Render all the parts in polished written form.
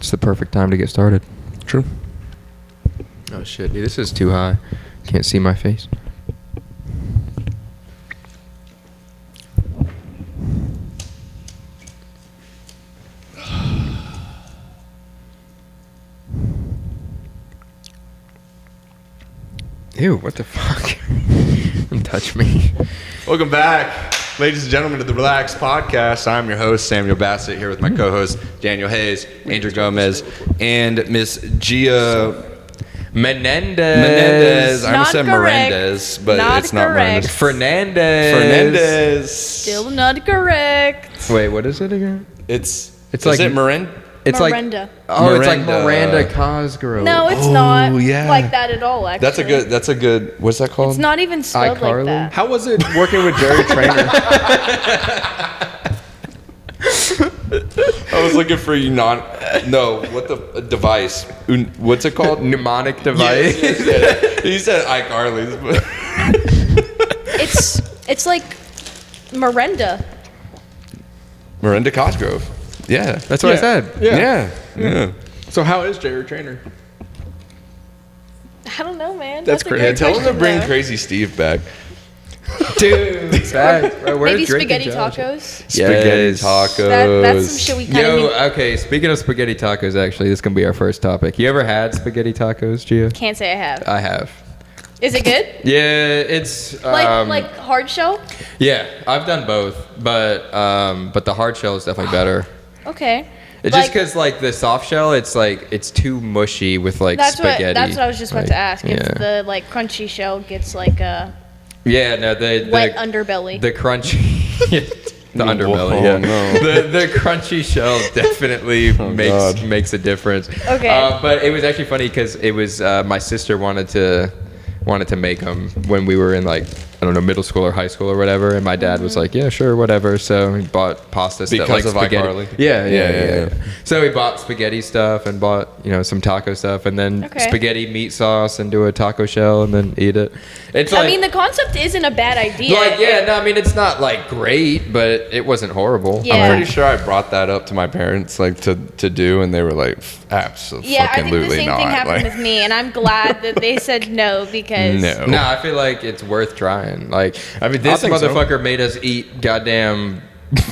It's the perfect time to get started. True. Oh shit, dude, this is too high. Can't see my face. Ew, what the fuck? Don't touch me. Welcome back, ladies and gentlemen, to the Relaxe Podcast. I'm your host, Samuel Bassett, here with my co-hosts, Daniel Hayes, Andrew Gomez, and Miss Gia Menendez. I almost said Menendez, but it's not Menendez. Fernandez. Still not correct. Wait, what is it again? It's like is it Miranda? It's Miranda. It's like Miranda Cosgrove. No, it's not like that at all, actually. That's a good, what's that called? It's not even spelled like iCarly? that. How was it working with Jerry Trainer? I was looking for what the device? What's it called? Mnemonic device. Yes. He said iCarly's, but It's like Miranda. Miranda Cosgrove. Yeah, That's what I said. yeah. So how is Jerry Trainer? I don't know, man. That's a crazy. good Yeah, tell him to question, bring though. Crazy Steve back. Dude, where's Maybe Drake spaghetti and Josh? tacos. Spaghetti Yes. tacos. That's some shit we kind of Yo, need. okay, speaking of spaghetti tacos, actually, this is going to be our first topic. You ever had spaghetti tacos, Gia? Can't say I have. I have. Is it good? Yeah, it's... Like hard shell? Yeah, I've done both, but the hard shell is definitely better. Okay. It's just because, like, the soft shell, it's too mushy with, like, spaghetti. That's what I was just about Like, to ask. If yeah. the like crunchy shell gets like a Yeah, no, the wet underbelly. The crunchy, the underbelly. Oh, Yeah, no. the crunchy shell definitely makes a difference. Okay. But it was actually funny because it was my sister wanted to make them when we were in like I don't know middle school or high school or whatever, and my dad was like, yeah, sure, whatever. So he bought pasta stuff Because like of spaghetti. iCarly? Yeah. So he bought spaghetti stuff and bought some taco stuff and then Okay. spaghetti meat sauce and do a taco shell and then eat it. It's I like, mean, the concept isn't a bad idea. like, yeah, no, I mean, it's not like great, but it wasn't horrible. Yeah. I'm pretty sure I brought that up to my parents, like to do, and they were like, absolutely Yeah, I think the same not. thing happened Like, with me, and I'm glad that they said no because no. No, I feel like it's worth trying. Like, I mean, this think so. motherfucker made us eat goddamn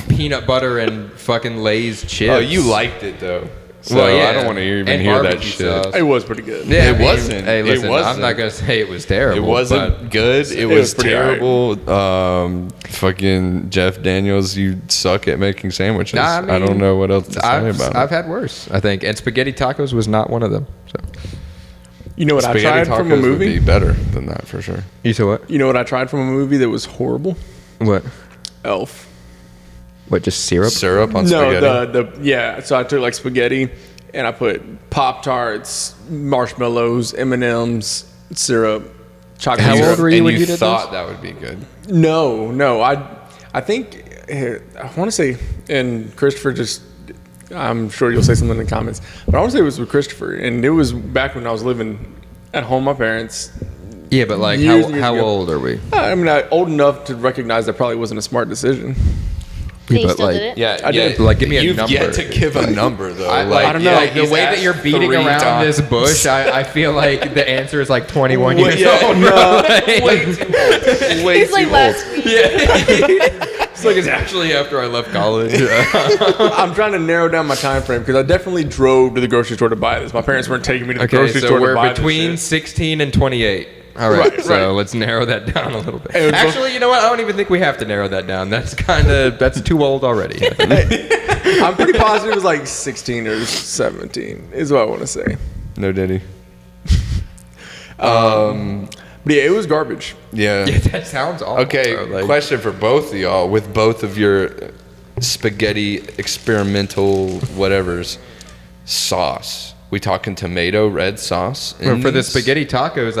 peanut butter and fucking Lay's chips. Oh, you liked it though. So Well, yeah. I don't want to even And hear that barbecue shit. sauce. It was pretty good. Yeah, It wasn't. Hey, It listen, I'm wasn't. not gonna say it was terrible. It wasn't good. It was pretty terrible. Fucking Jeff Daniels, you suck at making sandwiches. Nah, I I don't mean, know what else to say I've about it. had worse, I think, and spaghetti tacos was not one of them. So You know what I Spaghetti tried from tacos a would be movie? better than that for sure. you said what? You know what I tried from a movie that was horrible? What? Elf. What? Just syrup? Syrup on No, spaghetti. yeah. So I took like spaghetti and I put Pop-Tarts, marshmallows, M&Ms, syrup, chocolate. How syrup. old were you and when you you did thought that would be good? No. I think I want to say, and Christopher just. I'm sure you'll say something in the comments, but I want to say it was with Christopher, and it was back when I was living at home with my parents. Yeah, but like, Years and years how ago. old are we? I mean, old enough to recognize that probably wasn't a smart decision. they but still like, did it. Yeah, I did. Like, give me a You've number. yet to give a number though. I don't know. yeah, Like, the he's way that asked you're beating 3 around times. this bush, I feel like the answer is like 21 years Yeah, old. no, way too old. Way It's like too last old. week. It's like it's actually after I left college. I'm trying to narrow down my time frame because I definitely drove to the grocery store to buy this. My parents weren't taking me to the Okay, grocery so store to we're buy between this 16 and 28. All right, Right, so right. let's narrow that down a little bit. Hey, Actually, you know what? I don't even think we have to narrow that down. That's too old already. I think. shit. I'm pretty positive it was like 16 or 17 is what I want to say. No Diddy. But yeah, it was garbage. Yeah. Yeah, that sounds awful. Okay, bro. Like, question for both of y'all. With both of your spaghetti experimental whatever's sauce, we talking tomato red sauce? for the these? spaghetti tacos,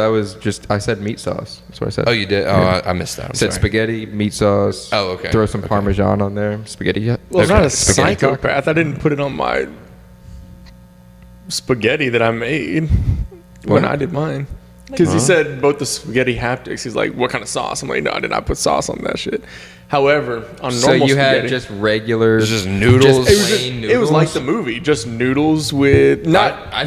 I said meat sauce. That's what I said. Oh, you did? Oh, Yeah. I missed that. I'm I said sorry. spaghetti, meat sauce. Oh, okay. Throw some Okay. Parmesan on there. Spaghetti. Yeah. Well, it's not a Spaghetti taco. psychopath. I didn't put it on my spaghetti that I made when What? I did mine. Because he said both the spaghetti haptics. He's like, what kind of sauce? I'm like, no, I did not put sauce on that shit. However, on So normal you spaghetti, had just regular, It's just noodles. plain noodles. it was like the movie, just noodles with I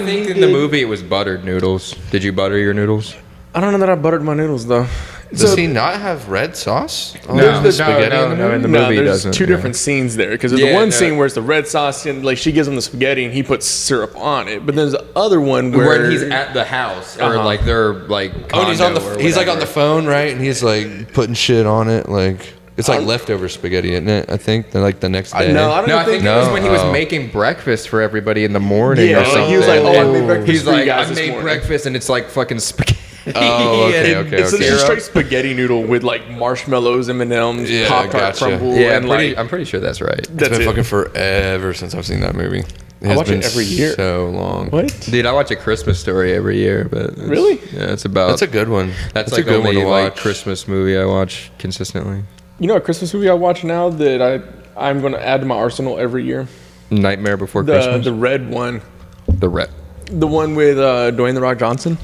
think in the movie it was buttered noodles. Did you butter your noodles? I don't know that I buttered my noodles though. Does he not have red sauce? No, There's the no, spaghetti no, in the no, movie? in the No, movie he there's doesn't. two yeah. different scenes there because there's Yeah, the one no. scene where it's the red sauce and like she gives him the spaghetti and he puts syrup on it, but there's the other one where When he's at the house or Uh-huh. like they're like Oh, and he's on condo or the he's like on whatever. the phone, right? And he's like putting shit on it, like it's like leftover spaghetti, isn't it? I think then like the next day. no, I don't No, I think think it was No? when he was Oh. making breakfast for everybody in the morning Yeah, or something. he was like, "Oh, I made breakfast He's for you like, guys I this made morning." breakfast and it's like fucking spaghetti. Oh, okay, and okay, it's okay. a straight spaghetti noodle with like marshmallows, M&Ms, Yeah, Pop Tart gotcha. crumble, Yeah, and I'm pretty sure that's right. It's that's been it. fucking forever since I've seen that movie. It has watch it been every year. so long. What? Dude, I watch A Christmas Story every year, but it's, Really? Yeah, it's about. That's a good one. That's a like good only one to like watch. Christmas movie I watch consistently. You know, a Christmas movie I watch now that I'm going to add to my arsenal every year. Nightmare Before Christmas. The red one, The Ret. the one with Dwayne the Rock Johnson,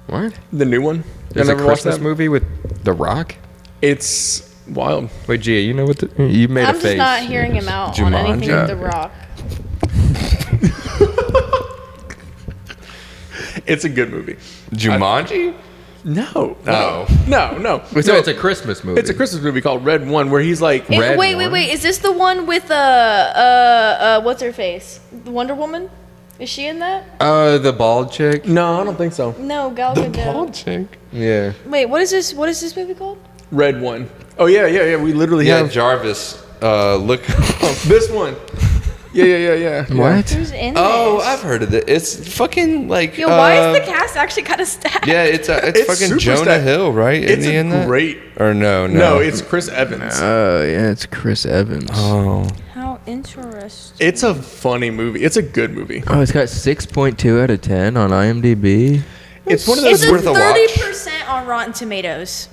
What? the new one. There's You a never watched Christmas that? movie with The Rock. It's wild. Wait, Gia, you know what you made I'm a face. just not hearing him out on anything Jumanji. with The Rock. It's a good movie. Jumanji? No. Oh. No. So it's a Christmas movie. It's a Christmas movie called Red One, where he's like, Red Wait. one? Is this the one with what's her face? The Wonder Woman? Is she in that? The bald chick. no, I don't think so. No, Gal Gadot. chick. Yeah. Wait, what is this? What is this movie called? Red One. Oh yeah. We literally Yeah, have Jarvis. Look. this one. Yeah. What? Who's in Oh, this? I've heard of it. It's fucking like. Yo, why is the cast actually kind of stacked? Yeah, it's It's fucking super Jonah stacked. Hill, right? It's Isn't he in a that? great. Or no. No, it's Chris Evans. Oh yeah, it's Chris Evans. Oh. How interesting. It's a funny movie. It's a good movie. Oh, it's got 6.2 out of 10 on IMDb. It's one of It's those. a worth a watch. 30% on Rotten Tomatoes.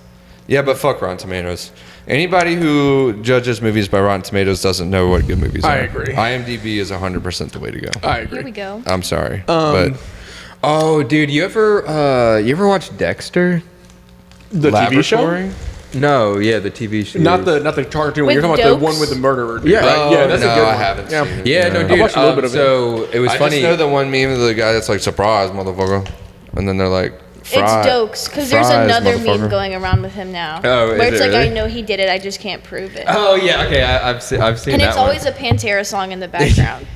Yeah, but fuck Rotten Tomatoes. Anybody who judges movies by Rotten Tomatoes doesn't know what good movies are. I agree. IMDb is 100% the way to go. I Here we agree. go. I'm sorry, but Oh, dude, you ever watch Dexter? The TV show, Laboratory? No, yeah, the TV show. not the cartoon. With You're talking about Dokes? the one with the murderer. Yeah. right? Oh, yeah, that's no, a good one. I haven't Yeah. seen it. Yeah, no, No. dude. I watched a little bit of it. So it was I funny. just know the one meme of the guy that's like, surprise, motherfucker. And then they're like, It's Dokes, because there's fries, another meme motherfucker. going around with him now. Oh, is where it's it like, really? I know he did it, I just can't prove it. Oh yeah, okay, I've seen and that it's one. always a Pantera song in the background.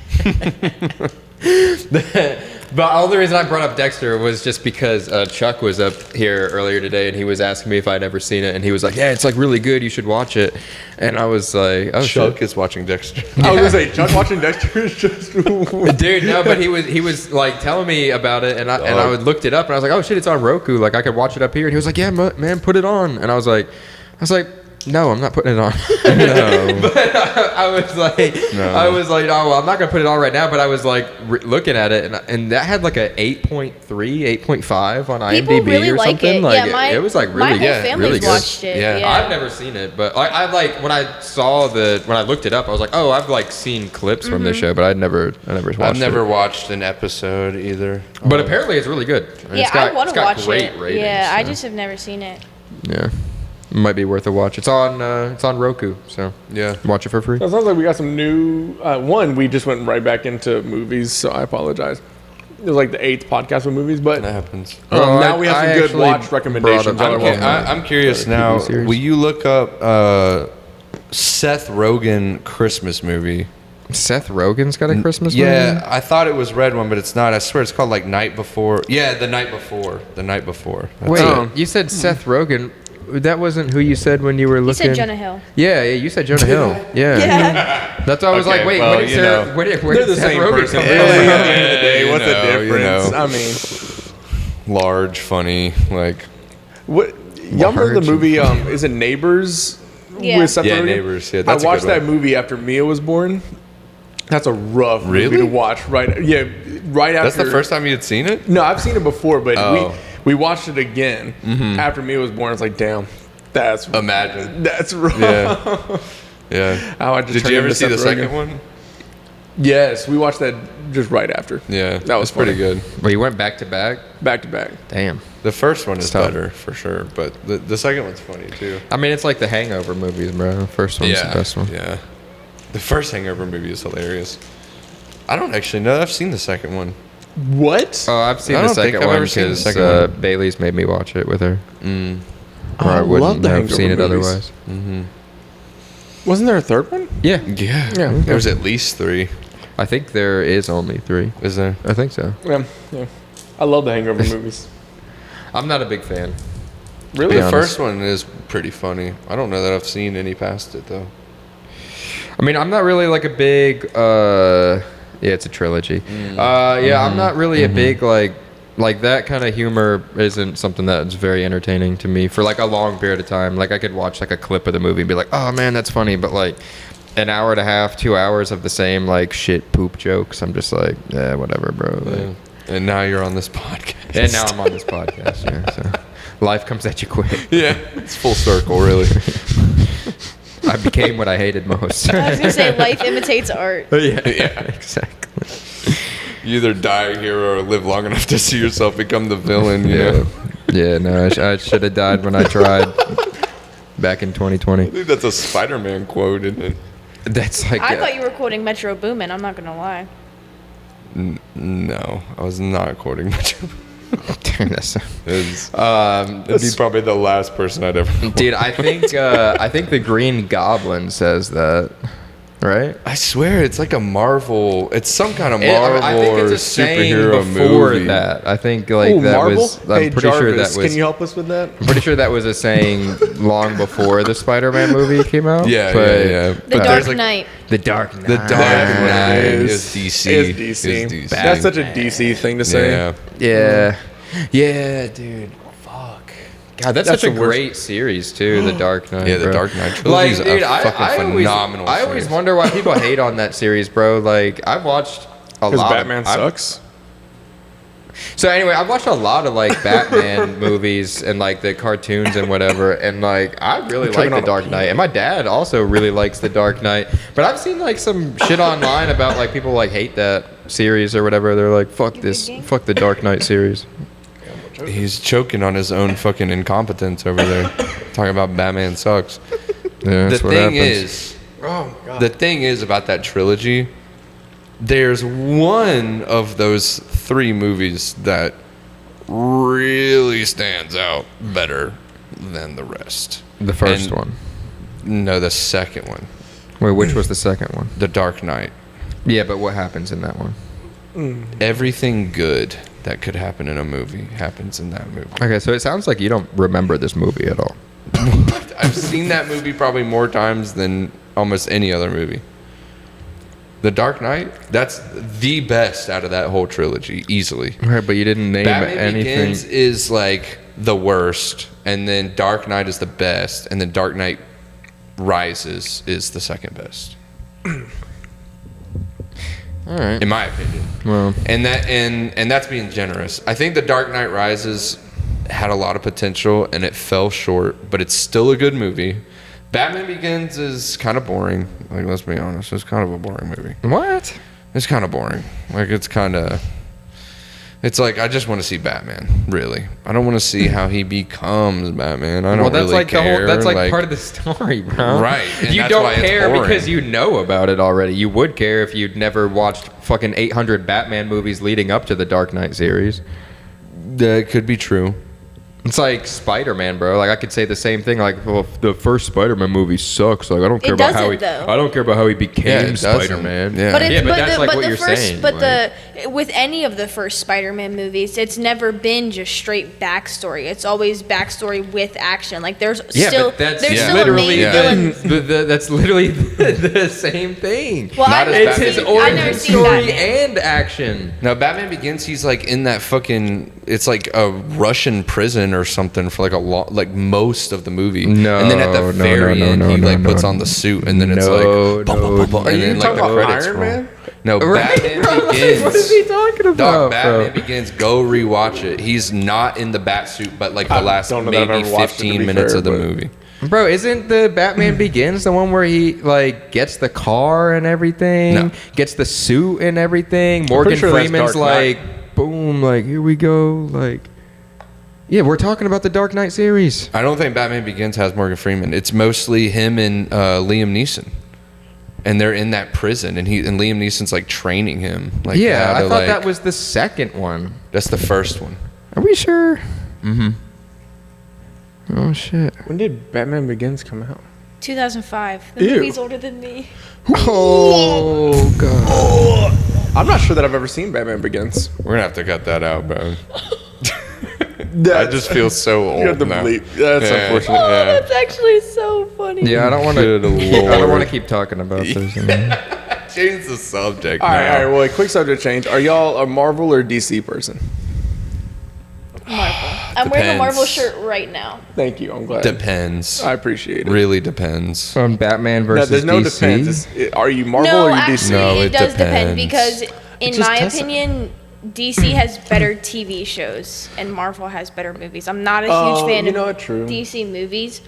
But all the reason I brought up Dexter was just because Chuck was up here earlier today and he was asking me if I'd ever seen it, and he was like, "Yeah, it's like really good. You should watch it." And I was like, "Oh Chuck shit." is watching Dexter. I was gonna say Chuck watching Dexter is just. Dude, no, but he was like telling me about it, and I would looked it up, and I was like, "Oh shit, it's on Roku. Like I could watch it up here." And he was like, "Yeah, man, put it on." And I was like, "No, I'm not putting it on." No. But I was like, "Oh, well, I'm not gonna put it on right now." But I was like looking at it, and that had like a 8.3, 8.5 on IMDb People really or like something. it. Like Yeah, it was like my really whole good, family's really good. watched it. Yeah. Yeah. I've never seen it, but I like when I saw when I looked it up, I was like, "Oh, I've like seen clips from this show, but I never watched I've never it." watched an episode either. But apparently, it's really good. And Yeah, it's got, I want it's to got watch great it. ratings, Yeah, I so. just have never seen it. Yeah, it might be worth a watch. It's on Roku, so Yeah. watch it for free. It sounds like we got some new. One, we just went right back into movies, so I apologize. It was like the 8th podcast with movies, but That happens. Oh, now we have I some good actually watch recommendations. brought up- on our website. I'm curious TV now. series. Will you look up Seth Rogen Christmas movie? Seth Rogen's got a Christmas movie? Yeah, I thought it was Red One, but it's not. I swear it's called like Night Before. Yeah, The Night Before. The Night Before. That's Wait, it. you said Seth Rogen. That wasn't who you said when you were You looking. said Jonah Hill. Yeah, you said Jonah Hill. Yeah. Yeah. That's why I was Okay, like, wait, well, where did you Sarah, know. where did They're the Seth same Rogen person. come At from? the end of the day, you what's know, the you difference? know. I mean, Large, funny, like what? Y'all remember the Large movie? Is it Neighbors? Yeah. With Seth Yeah, Rogen? Neighbors, yeah, I that's a watched good that one. movie after Mia was born. That's a rough movie Really? to watch. Right? Yeah. Right after. that's the first time you had seen it. No, I've seen it before, but Oh. we watched it again after Mia was born. It's like, damn, that's Imagine. that's rough. Yeah. Yeah. How I just Did turned you ever into see the Seth Rogen. second one? Yes, we watched that just right after. Yeah, That was pretty funny. good. Well, you went back to back. Back to back. Damn. The first one is Tough. better for sure, but the second one's funny too. I mean, it's like the Hangover movies, bro. The first one's the best one. Yeah. The first Hangover movie is hilarious. I don't actually know. I've seen the second one. What? Oh, I've seen I the don't think second I've one ever seen the because second one. Bailey's made me watch it with her. Mm. Or I love wouldn't the have Hangover seen it movies. otherwise. Wasn't there a third one? Yeah. Yeah. Yeah. There's at least 3. I think there is only 3. Is there? I think so. Yeah. I love the Hangover movies. I'm not a big fan. Really? Be The honest. first one is pretty funny. I don't know that I've seen any past it though. I mean, I'm not really like a big. Yeah, it's a trilogy. Yeah, I'm not really a big like that kind of humor isn't something that's very entertaining to me for like a long period of time. Like I could watch like a clip of the movie and be like, oh man, that's funny, but like an hour and a half, 2 hours of the same like shit poop jokes, I'm just like, yeah, whatever, bro. Like, Yeah. And now you're on this podcast. and now I'm on this podcast. Yeah, so life comes at you quick. Yeah, it's full circle, really. I became what I hated most. I was gonna say life imitates art. yeah, exactly. You either die a hero or live long enough to see yourself become the villain. You know? Yeah, no, I should have died when I tried back in 2020. I think that's a Spider-Man quote, isn't it? That's like I thought you were quoting Metro Boomin. I'm not gonna lie. No, I was not quoting much. that's, It'd be probably the last person I'd ever. dude. I think the Green Goblin says that, right? I swear it's like a Marvel. It's some kind of Marvel I think or it's a saying superhero before movie. that. I think like Ooh, that Marvel? was. I'm Hey, pretty sure that Jarvis, was. Can you help us with that? I'm pretty sure that was a saying long before the Spider-Man movie came out. Yeah, but yeah. The But Dark there's like Knight. The Dark Knight. the Dark That's what Knight it is DC. Is DC. That's such a DC thing to say. Yeah. Yeah. Yeah, dude. Fuck. God, that's That's such a the worst. great series too. The Dark Knight. Yeah, the bro. Dark Knight trilogy is a fucking always, phenomenal I always series. wonder why people hate on that series, bro. Like I've watched a Because lot. Batman sucks. So anyway, I've watched a lot of like Batman movies and like the cartoons and whatever, and like I really like choking the on a Dark Knight, and my dad also really likes the Dark Knight. But I've seen like some shit online about like people like hate that series or whatever. They're like, fuck this, gang? fuck the Dark Knight series. He's choking on his own fucking incompetence over there, talking about Batman sucks. Yeah, The that's what thing happens. is, Oh my god. the thing is about that trilogy, there's one of those 3 movies that really stands out better than the rest. The first And- one. No, the second one, Wait, which was the second one? The Dark Knight. Yeah, but what happens in that one? Everything good that could happen in a movie happens in that movie. Okay, so it sounds like you don't remember this movie at all. I've seen that movie probably more times than almost any other movie. The Dark Knight, that's the best out of that whole trilogy, easily. Right, but you didn't name Batman anything. Begins is like the worst, and then Dark Knight is the best, and then Dark Knight Rises is the second best, All right. in my opinion. Well, And that's being generous. I think the Dark Knight Rises had a lot of potential, and it fell short, but it's still a good movie. Batman Begins is kind of boring. Like, let's be honest, it's kind of a boring movie. what? It's kind of boring. Like, it's like I just want to see Batman. Really, I don't want to see how he becomes Batman. I don't Well, that's really like care. the whole. That's like part of the story, bro. Right, and You that's don't why it's care boring. because you know about it already. You would care if you'd never watched fucking 800 Batman movies leading up to the Dark Knight series. That could be true. It's like Spider-Man, bro. Like I could say the same thing. Like, well, the first Spider-Man movie sucks. Like I don't care It about how he. doesn't, though. I don't care about how he Yeah, became it doesn't. Spider-Man. Yeah. But it's Yeah, but but that's the, like but what the you're first saying, but like- the with any of the first Spider-Man movies, it's never been just straight backstory. It's always backstory with action. Like there's Yeah, still but that's there's still literally a main villain. that's literally the same thing. Well, Not I've as never bad. seen, It's his I've never origin seen story Batman. and action. Now, Batman Begins, he's like in that fucking. It's like a Russian prison or something for like like most of the movie. No, and then at the no, very no, end, no, he no, like no, puts no. on the suit, and then it's No, like, bum, bum, bum, bum, no. and Are then you like talking the about credits Iron roll. Man? No, Batman Begins. What is he talking about? Dog, Batman bro? Begins. Go rewatch it. He's not in the bat suit, but like the I last don't know that I've maybe ever watched it, to 15 be minutes fair, of the but- movie. Bro, isn't the Batman Begins the one where he like gets the car and everything, No. gets the suit and everything? Morgan sure that's Freeman's Dark Knight. like, boom, like here we go, like. Yeah, we're talking about the Dark Knight series. I don't think Batman Begins has Morgan Freeman. It's mostly him and Liam Neeson, and they're in that prison, and Liam Neeson's like training him. Like Yeah, how I to, thought like- that was the second one. that's the first one. Are we sure? Mm-hmm. Oh shit. When did Batman Begins come out? 2005. The Ew. movie's older than me. Oh god. I'm not sure that I've ever seen Batman Begins. We're gonna have to cut that out, bro. I just feel so old You have to now. bleep. That's Yeah. unfortunate. Oh, Yeah. that's actually so funny. Yeah, I don't want Good to. I Lord. don't want to keep talking about this. Change the subject All right, now. all right. Well, a quick subject change. Are y'all a Marvel or DC person? Marvel. I'm wearing a Depends. Marvel shirt right now. Thank you. I'm glad. Depends. I appreciate it. Really depends. On Batman No, versus there's no DC. depends. Are you Marvel No, or you actually, DC? No, it it does depend depends. because, in just my doesn't. opinion, DC has better TV shows and Marvel has better movies. I'm not a huge Oh, fan you know of what, true. DC movies,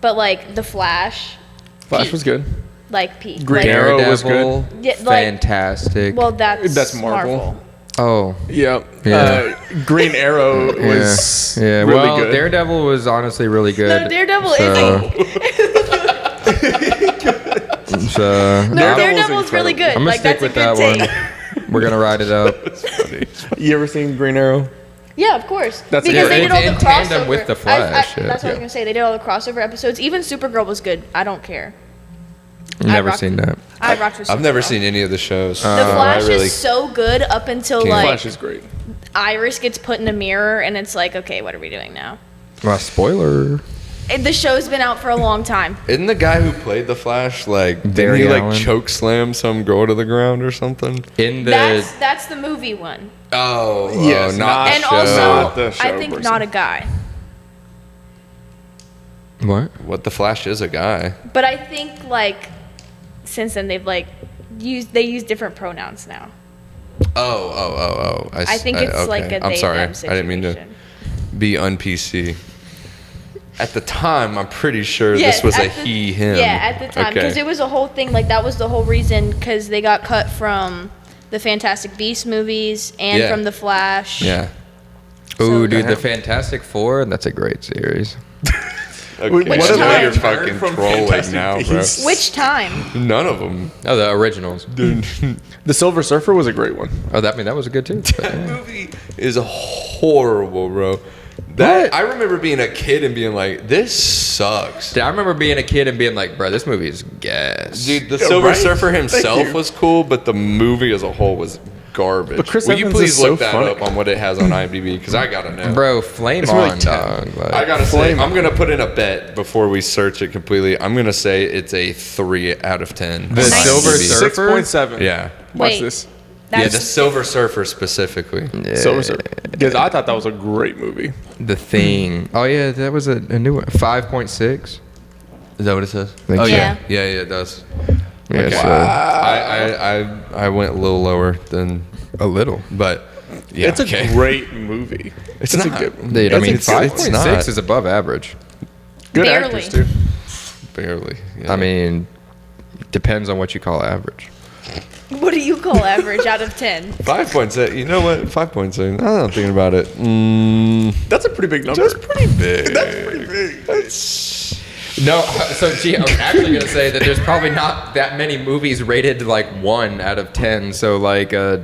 but like The Flash, Flash was good. like Pete. Green like, Arrow was Daredevil, Yeah, like- fantastic. Well, that's Marvel. Marvel. oh, Yep. Yeah. Green Arrow was yeah. really Well, good. Daredevil was honestly really good. No, Daredevil so, isn't. So, No, Daredevil's Daredevil's really good. I'm gonna Like stick that's with a that good one. take. We're gonna ride it out. You ever seen Green Arrow? Yeah, of course. That's because it. they did all It's the in crossover. tandem with The Flash, yeah. That's what I was gonna say. They did all the crossover episodes. Even Supergirl was good. I don't care. Never rocked seen it. that. I rocked with I've never Supergirl. seen any of the shows. The so Flash I really is so good up until Can't. like Flash is great. Iris gets put in a mirror and it's like, okay, what are we doing now? Well, spoiler. And the show's been out for a long time. Isn't the guy who played the Flash like didn't Barry he like Allen? choke slam some girl to the ground or something? In the That's the movie one. Oh, Yes, not not- the And show. also, Not the show I think person. not a guy. what? What the Flash is a guy. But I think like since then they've like they use different pronouns now. Oh. I think it's like a I'm they sorry. them I situation. didn't mean to be un-PC. At the time, I'm pretty sure this was at a he, him. Yeah, at the time, because Okay. it was a whole thing. Like that was the whole reason, because they got cut from the Fantastic Beasts movies and Yeah. from the Flash. Yeah. Ooh, So- dude, the Fantastic Four. That's a great series. Okay. Which what time? are you From fucking trolling Fantastic now, bro? Beasts. Which time? None of them. Oh, the originals. The Silver Surfer was a great one. Oh, that was a good too. But, That yeah. movie is horrible, bro. That I remember being a kid and being like, "This sucks." Dude, I remember being a kid and being like, "Bro, this movie is gas." Dude, the Yeah, Silver right? Surfer Thank himself you. was cool, but the movie as a whole was garbage. But Chris Will you Evans please is so look that funny. up on what it has on IMDb? Because I gotta know. Bro, flame It's on, really dog. Like, I gotta say, Flame I'm gonna put in a bet before we search it completely. I'm gonna say it's a 3 out of 10. The on Silver IMDb. Surfer? 6.7. Yeah. Watch Wait. this. Yeah, That's the Silver Surfer specifically. Silver Surfer. Because I thought that was a great movie. The Thing. Oh yeah, that was a new one. 5.6. Is that what it says? Think Oh so. yeah, yeah, it does. Yeah, Okay. so I went a little lower than, a little. but yeah, It's a okay. great movie. It's a not. good, Dude, I it's mean, a good- 5.6 is above average. good Barely. actors too. Barely. Yeah. I mean, depends on what you call average. what do you call average out of 10? 5.6. You know what? 5.6. I'm thinking about it. That's a pretty big number. That's pretty big. That's pretty big. No, so gee, I was actually gonna say that there's probably not that many movies rated like 1 out of 10. So like, I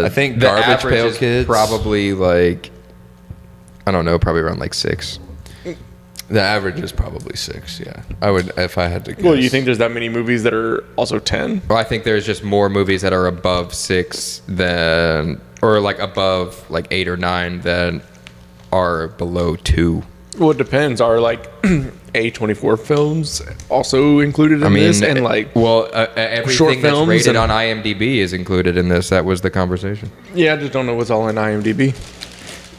think the Garbage average Pail is Kids- probably like, I don't know, probably around like 6. The average is probably 6. Yeah, I would if I had to guess. Well, you think there's that many movies that are also 10? Well, I think there's just more movies that are above 6 than, or like above like 8 or 9 than are below 2. Well, it depends. Are like A24 films also included in this? And like, well, short everything that's films rated and- on IMDb is included in this. That was the conversation. yeah, I just don't know what's all in IMDb.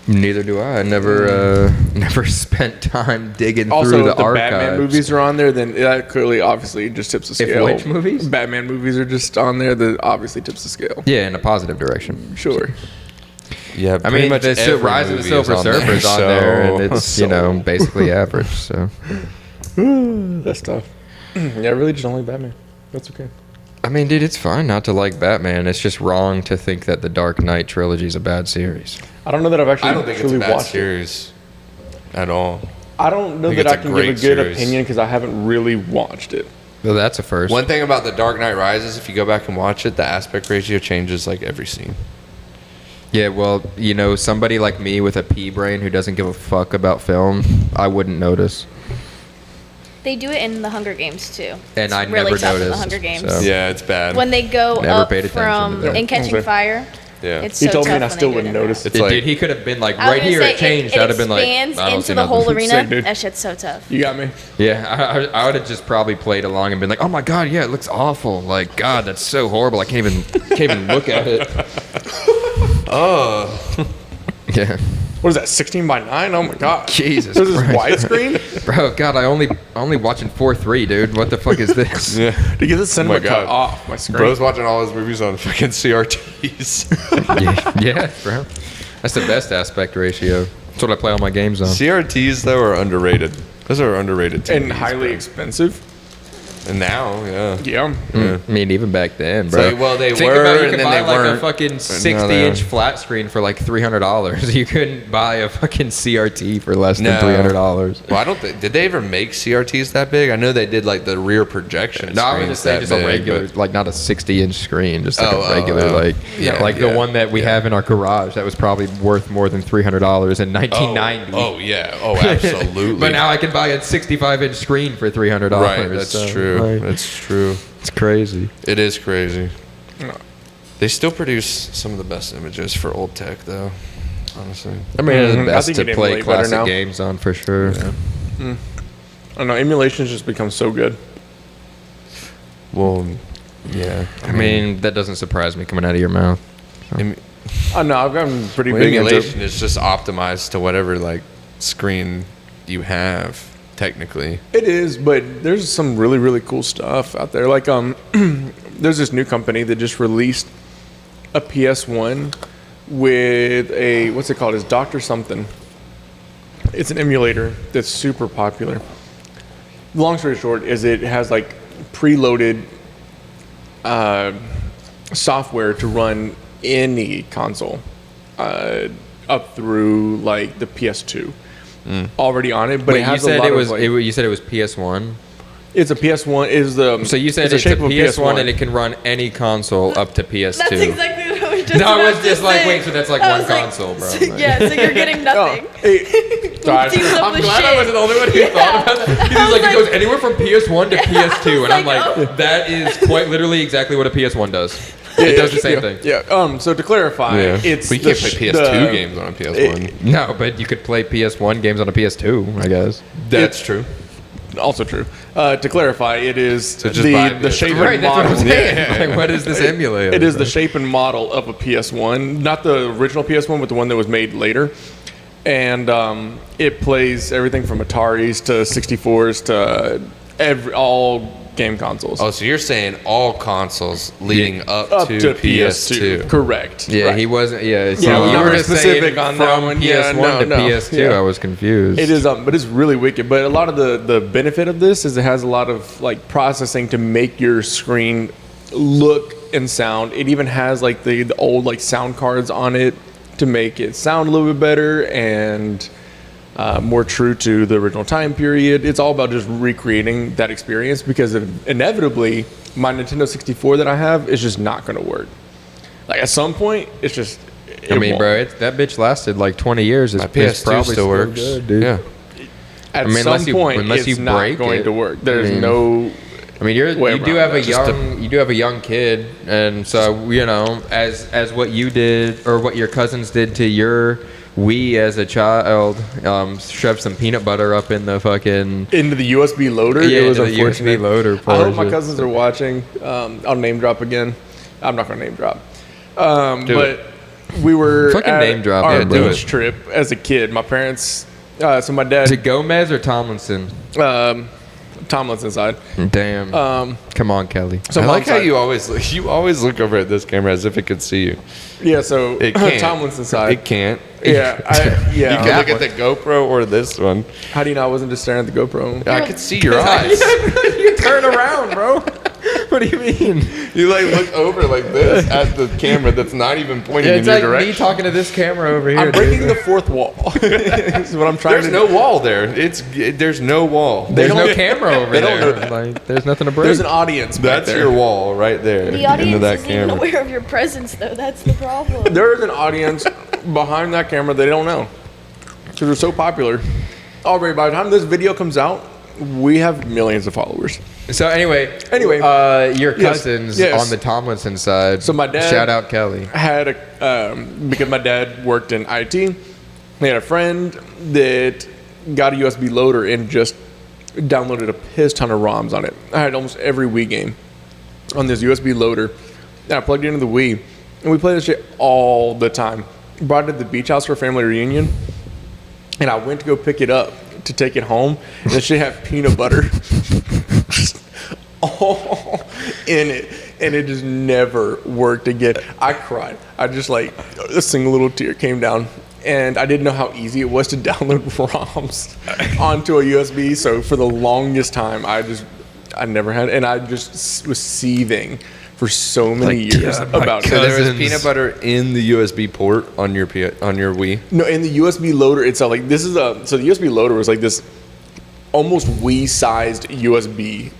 Neither do I. I never spent time digging Also, through if the the archives. Batman movies are on there, then that clearly, obviously, just tips the If scale. which movies? Batman movies are just on there, that obviously tips the scale. Yeah, in a positive direction. Sure. Yeah, I pretty mean, much the every Rise of the movie Silver is on Surfer's there, on there, and so- it's basically average. So That's tough. Yeah, I really just don't like Batman. That's okay. I mean, dude, it's fine not to like Batman. It's just wrong to think that the Dark Knight trilogy is a bad series. I don't know that I've actually I don't think it's truly a bad watched it. series at all. I don't know I think that I it's a can give a great good series. opinion because I haven't really watched it. Well, that's a first. One thing about The Dark Knight Rises, if you go back and watch it, the aspect ratio changes like every scene. Yeah, well, you know, somebody like me with a pea brain who doesn't give a fuck about film, I wouldn't notice. They do it in the Hunger Games too. And It's I really never tough in the noticed, Hunger Games. so- Yeah, it's bad. When they go Never up paid attention from to that. in Catching Okay. Fire, Yeah. it's He so told me tough and I when still they do wouldn't it in notice. It's Dude, like he could have been like, I was right gonna here, say, it changed. It I'd have been like, expands I don't into see the whole nothing. arena. Sick, dude. That shit's so tough. You got me. Yeah, I would have just probably played along and been like, oh my god, yeah, it looks awful. Like, God, that's so horrible. I can't even look at it. oh. Yeah. What is that? 16 by 9? Oh my god. Jesus This is Christ. widescreen. Bro, God, I only watching 4:3, dude. What the fuck is this? Yeah. To get the cinema my cut God. off my screen. Bro's watching all his movies on fucking CRTs. yeah, bro. That's the best aspect ratio. That's what I play all my games on. CRTs, though, are underrated. Those are underrated TVs, and highly bro. expensive. And now, yeah. Yeah. Yeah. I mean, even back then, bro. So, well, they Think were, about you and could then buy they like weren't. a fucking But now they 60-inch are. flat screen for like $300. You couldn't buy a fucking CRT for less No. than $300. Well, I don't think. Did they ever make CRTs that big? I know they did like the rear projection. No, I would screens just say that just a big, regular, but- like not a 60-inch screen, just like Oh, a regular, oh. like Yeah, like yeah, the one that we have in our garage that was probably worth more than $300 in 1990. Oh yeah. Oh, absolutely. But now I can buy a 65-inch screen for $300. right. That's so, true. like, That's true. it's crazy. It is crazy. They still produce some of the best images for old tech, though. Honestly. I mean, it's Mhm. I best think to it play emulate better classic now. games on for sure. Yeah. I don't know. Emulation's just become so good. Well, yeah. I mean, that doesn't surprise me coming out of your mouth. I know. I've gotten pretty well, big into emulation is just optimized to whatever like screen you have. Technically, it is, but there's some really, really cool stuff out there. Like, there's this new company that just released a PS1 with a, what's it called? It's Doctor something. It's an emulator that's super popular. Long story short is it has like preloaded software to run any console up through like the PS2 already on it, but Wait, it you has a said lot it was of like, you said it was PS1. it's a PS1. Is the So you said the it's shape a of PS1 and it can run any console up to PS2. That's exactly what I was just No, it about was to just like, say. wait, so that's like I one was like, console, bro. so- yeah, so you're getting nothing. Sorry. Teams up I'm the glad I shit. wasn't the only one who thought about that. He's I was like, like- it goes anywhere from PS1 to PS2, and I'm like, like, that is quite literally exactly what a PS1 does. It does the same thing. Yeah. So to clarify, it's we can't play PS2 games on a PS1. No, but you could play PS1 games on a PS2, I guess. That's true. Also true. To clarify, it is So just buy the PS2. shape Right, and that's what I'm model. saying. Like, what is this emulator? It is the shape and model of a PS1, not the original PS1, but the one that was made later. And it plays everything from Ataris to 64s to all game consoles. Oh, so you're saying all consoles leading up to PS2? Correct. Yeah, Right. he wasn't. Yeah, so Yeah, I'm you not were very just specific saying on from that one. Yeah, PS1 to no. PS2. Yeah. I was confused. It is, but it's really wicked. But a lot of the benefit of this is it has a lot of like processing to make your screen look and sound. It even has like the old like sound cards on it to make it sound a little bit better and more true to the original time period. It's all about just recreating that experience because inevitably my Nintendo 64 that I have is just not going to work. Like at some point, it's just. I mean, won't. bro, that bitch lasted like 20 years. My It's PS2 probably still works. good, dude. Yeah. At I mean, some unless you- point, unless it's you not break going it. to work. There's I mean, no. I mean, you way do around have a that. Just you do have a young kid, and so you know, as what you did or what your cousins did to your Wii as a child, shoved some peanut butter up in the fucking Into the USB loader. Yeah, it was into the unfortunate. USB loader I hope part my of it. cousins are watching. I'll name drop again. I'm not gonna name drop. Do But we were Fucking at name drop our it, do beach it. trip as a kid. My parents. So my dad. Is it Gomez or Tomlinson? Tomlinson side. Damn. Come on, Kelly. So I like mom's how side. you always look over at this camera as if it could see you. Yeah, so It can't. Tomlinson side. It can't. Yeah, You yeah. can look at the GoPro or this one. How do you know I wasn't just staring at the GoPro? I could see your eyes. You turn around, bro. What do you mean? You like look over like this at the camera that's not even pointing Yeah, in it's your like direction. me talking to this camera over here. I'm breaking dude. the fourth wall. Is what I'm trying There's to no do. wall there. There's no wall. There's no camera over they don't there. know that. Like, there's nothing to break. There's an audience back That's there. your wall right there. The into audience that isn't even camera. aware of your presence, though. That's the problem. There is an audience behind that camera they don't know. Because they're so popular. Already, by the time this video comes out, we have millions of followers. So anyway, your Yes, cousins yes. on the Tomlinson side. So my dad- Shout out Kelly. Had a because my dad worked in IT. He had a friend that got a USB loader and just downloaded a piss ton of ROMs on it. I had almost every Wii game on this USB loader. And I plugged it into the Wii, and we played this shit all the time. Brought it to the beach house for a family reunion, and I went to go pick it up to take it home, and the shit had peanut butter all in it, and it just never worked again. I cried. I just like a single little tear came down, and I didn't know how easy it was to download ROMs onto a USB. So for the longest time, I never had, and I just was seething for so many years about So it. there was Cousins. peanut butter in the USB port on your Wii. No, in the USB loader itself, like this is so the USB loader was like this almost Wii-sized USB.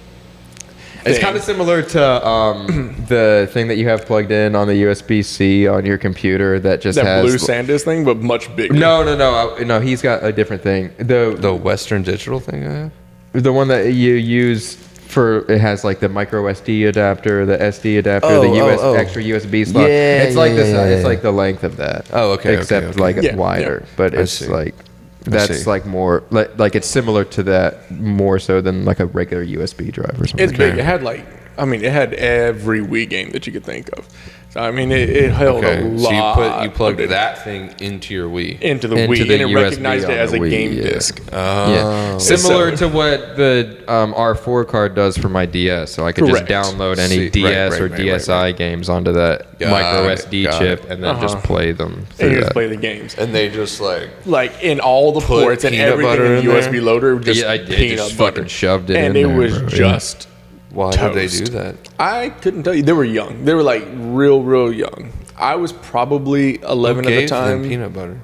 It's thing. kind of similar to the thing that you have plugged in on the USB-C on your computer that just That has blue SanDisk thing, but much bigger. No. He's got a different thing. The Western Digital thing I have? The one that you use for it has like the micro SD adapter, the SD adapter, Oh, the oh. extra USB slot. Yeah, it's like yeah, this. yeah, It's yeah. like the length of that. Oh, okay, Except okay. like Yeah, wider, but I it's see. like see. that's like more like it's similar to that more so than like a regular USB drive or something. It's big. It had it had every Wii game that you could think of. So I mean, it held a lot. So you plugged of it that thing into your Wii. into the into Wii, the and it USB recognized it on as the a Wii, game yeah. disc. Yeah, similar to what the R4 card does for my DS. So I could Correct. just download any See, DS right, or right, DSi games onto that micro SD got chip, it. and then just play them And through you just that. play the games. And they just Like in all the Put ports and peanut everything butter in the in USB there? loader, just Yeah, I did. peanut Just butter. fucking shoved it and in it there, was bro. Yeah. just. why did they toast. do that? I couldn't tell you. They were young. They were like real young. I was probably 11 at the Gave them time. peanut butter.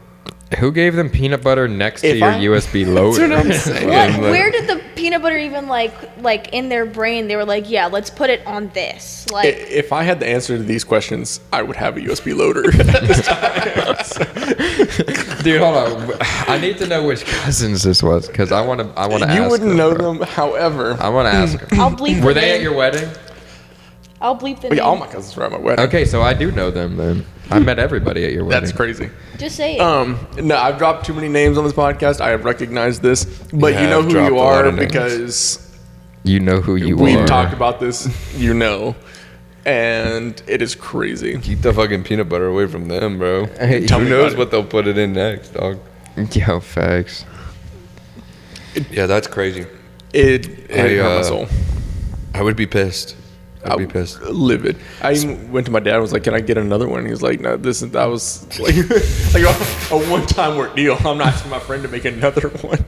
Who gave them peanut butter next to If your I- USB loader? What? Where did the peanut butter even like in their brain? They were like, yeah, let's put it on this. Like, If I had the answer to these questions, I would have a USB loader. Dude, hold on. I need to know which cousins this was because I want to. ask. You wouldn't know bro. them, however. I want to ask them. I'll bleep. Were the they name. at your wedding? I'll bleep the Yeah, name. all my cousins were at my wedding. Okay, so I do know them then. I met everybody at your wedding. That's crazy. Just say it. No, I've dropped too many names on this podcast. I have recognized this, but You you know have who dropped you a lot are of names. because You know who you we've are. talked about this. You know, and it is crazy. Keep the fucking peanut butter away from them, bro. Hey, Tell Who me knows about it. what they'll put it in next, dog? Yo, facts. Yeah, that's crazy. It hurt my soul. I would be pissed. I'd be pissed. Livid. I even went to my dad and was like, "Can I get another one?" He was like, "No, that was like, like a one-time ordeal. I'm not asking my friend to make another one."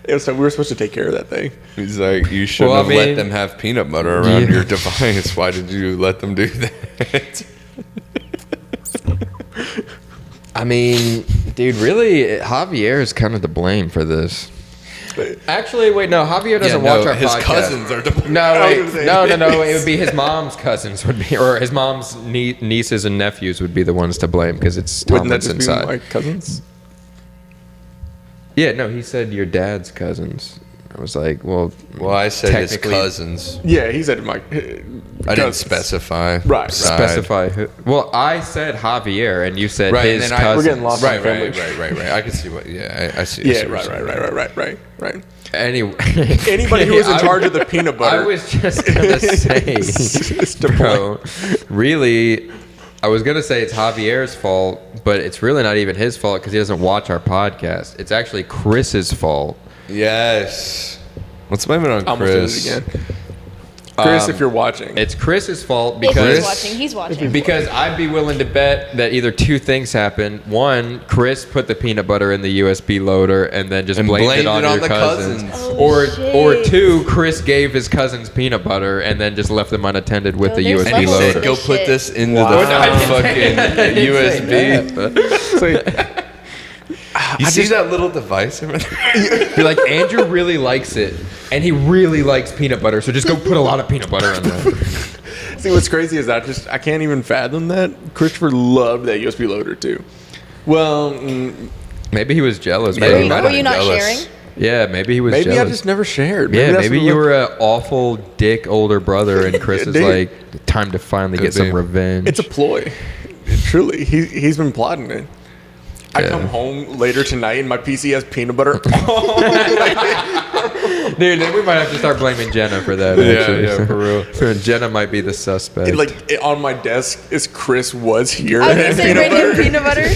And so we were supposed to take care of that thing. He's like, you shouldn't Well, I have let mean- them have peanut butter around Yeah. your device. Why did you let them do that? I mean, dude, really, Javier is kind of to blame for this. Actually, wait, no, Javier doesn't watch our his podcast. cousins are. No, I was wait, gonna say- no. It would be his mom's cousins would be, or his mom's nieces and nephews would be the ones to blame because it's Wouldn't that just Tomlinson's be side. my cousins? Yeah, no, he said your dad's cousins. I was like, well, Well, I said his Technically- cousins. Yeah, he said my. I didn't specify. Right. side. specify who. Well, I said Javier, and you said Right, his and then cousins. We're getting lost. Right, Family. right. I can see what. Yeah, I see. I Yeah, see what you're saying. right. Anyway, Anybody who was in charge of the peanut butter. I was just gonna say, It's to bro, really, I was gonna say it's Javier's fault, but it's really not even his fault because he doesn't watch our podcast. It's actually Chris's fault Yes. Let's blame it on I almost did Chris. it again. Chris, if you're watching. It's Chris's fault If because he's watching. Because I'd be willing to bet that either two things happened. One, Chris put the peanut butter in the USB loader and then just blamed it on your the cousins. Oh, Or shit. two, Chris gave his cousins peanut butter and then just left them unattended with the there's USB And he levels said, to loader. go this put shit. this into Wow. the No, I fucking USB. So, You see that little device over there? Be like, Andrew really likes it, and he really likes peanut butter, so just go put a lot of peanut butter in there. see, what's crazy is I can't even fathom that. Christopher loved that USB loader too. Well, Maybe he was jealous. Yeah, Maybe, he might Were have you been not jealous. sharing? yeah, maybe he was maybe jealous. I just never shared. Yeah, that's maybe what you it were an awful dick older brother, and Chris is Dude. like, time to finally Could get some be. revenge. It's a ploy. Truly, he's been plotting it. I Yeah. come home later tonight and my PC has peanut butter. Dude, then we might have to start blaming Jenna for that. Yeah, Actually. yeah, for real. Jenna might be the suspect. On my desk is Chris was here. I was gonna and say peanut butter. peanut butter.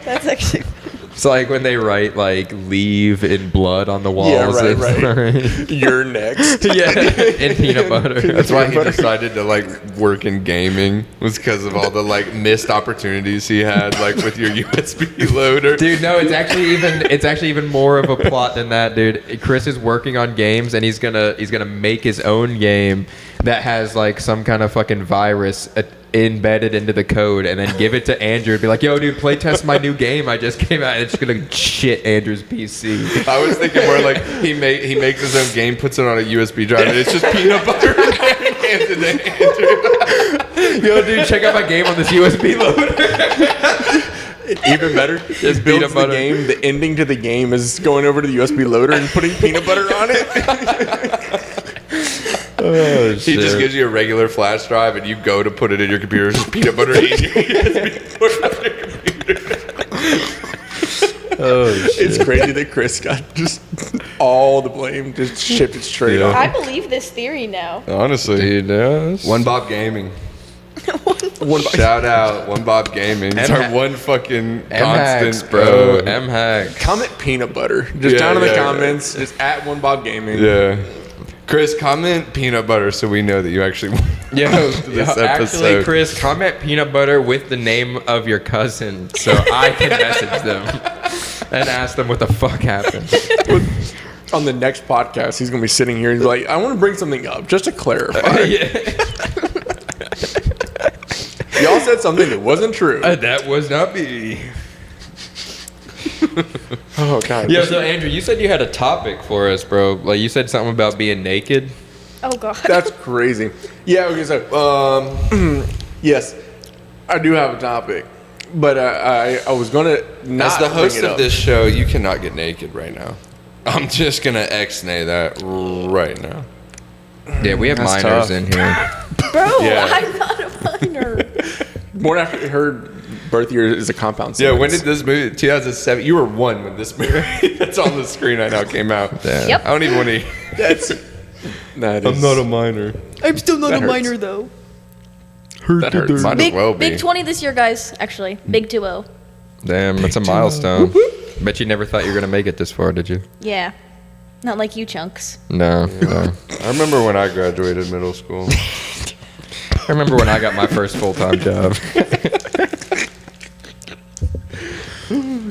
That's actually. It's like when they write like "leave" in blood on the walls. Yeah, right, It's right. You're next. yeah, in peanut butter. That's why he Peanut butter. decided to like work in gaming, was because of all the like missed opportunities he had, like with your USB loader. Dude, no, it's actually even more of a plot than that, dude. Chris is working on games and he's gonna make his own game that has like some kind of fucking virus embedded into the code and then give it to Andrew and be like, yo, dude, play test my new game I just came out. And it's gonna shit Andrew's PC. I was thinking more like he makes his own game, puts it on a USB drive, and it's just peanut butter and hands it to Andrew. Yo, dude, check out my game on this USB loader. Even better, he Just builds peanut the butter. game. The ending to the game is going over to the USB loader and putting peanut butter on it. Oh, He just gives you a regular flash drive, and you go to put it in your computer. It's just peanut butter in your USB put on your computer. Oh, shit. It's crazy that Chris got just all the blame, just shifted straight Yeah. off. I believe this theory now. Honestly, Dude, yes. One Bob Gaming. One Shout out One Bob Gaming. It's our M-Hack. one fucking M-Hacks, constant, bro. M-Hack. Comment peanut butter. Just Yeah, down in the yeah, comments, just at One Bob Gaming. Yeah. Chris, comment peanut butter so we know that you actually Yo, this actually, episode. Chris, comment peanut butter with the name of your cousin so I can message them and ask them what the fuck happened. On the next podcast, he's gonna be sitting here and be like, "I want to bring something up just to clarify. Y'all said something that wasn't true." That was not me. Oh god. Yeah, so Andrew, you said you had a topic for us, bro. Like you said something about being naked. Oh god. That's crazy. Yeah. Okay. So, yes, I do have a topic, but I was gonna not As the host bring it of up. this show, you cannot get naked right now. I'm just gonna ex-nay that right now. Yeah, we have That's minors tough. in here. Bro, Yeah. I'm not a minor. Born after her birth year is a compound Yeah, sentence. when did this movie? 2007. You were 1 when this movie that's on the screen right now came out. Yeah. Yep. I don't even want to. That's that is, minor. I'm still not That a hurts. minor though. that hurts. Might Big as well be. Big 20 this year, guys. Actually, Big 2-0. Damn, that's a milestone. Bet you never thought you were gonna make it this far, did you? Yeah. Not like you chunks. No. No. I remember when I graduated middle school. I remember when I got my first full-time job.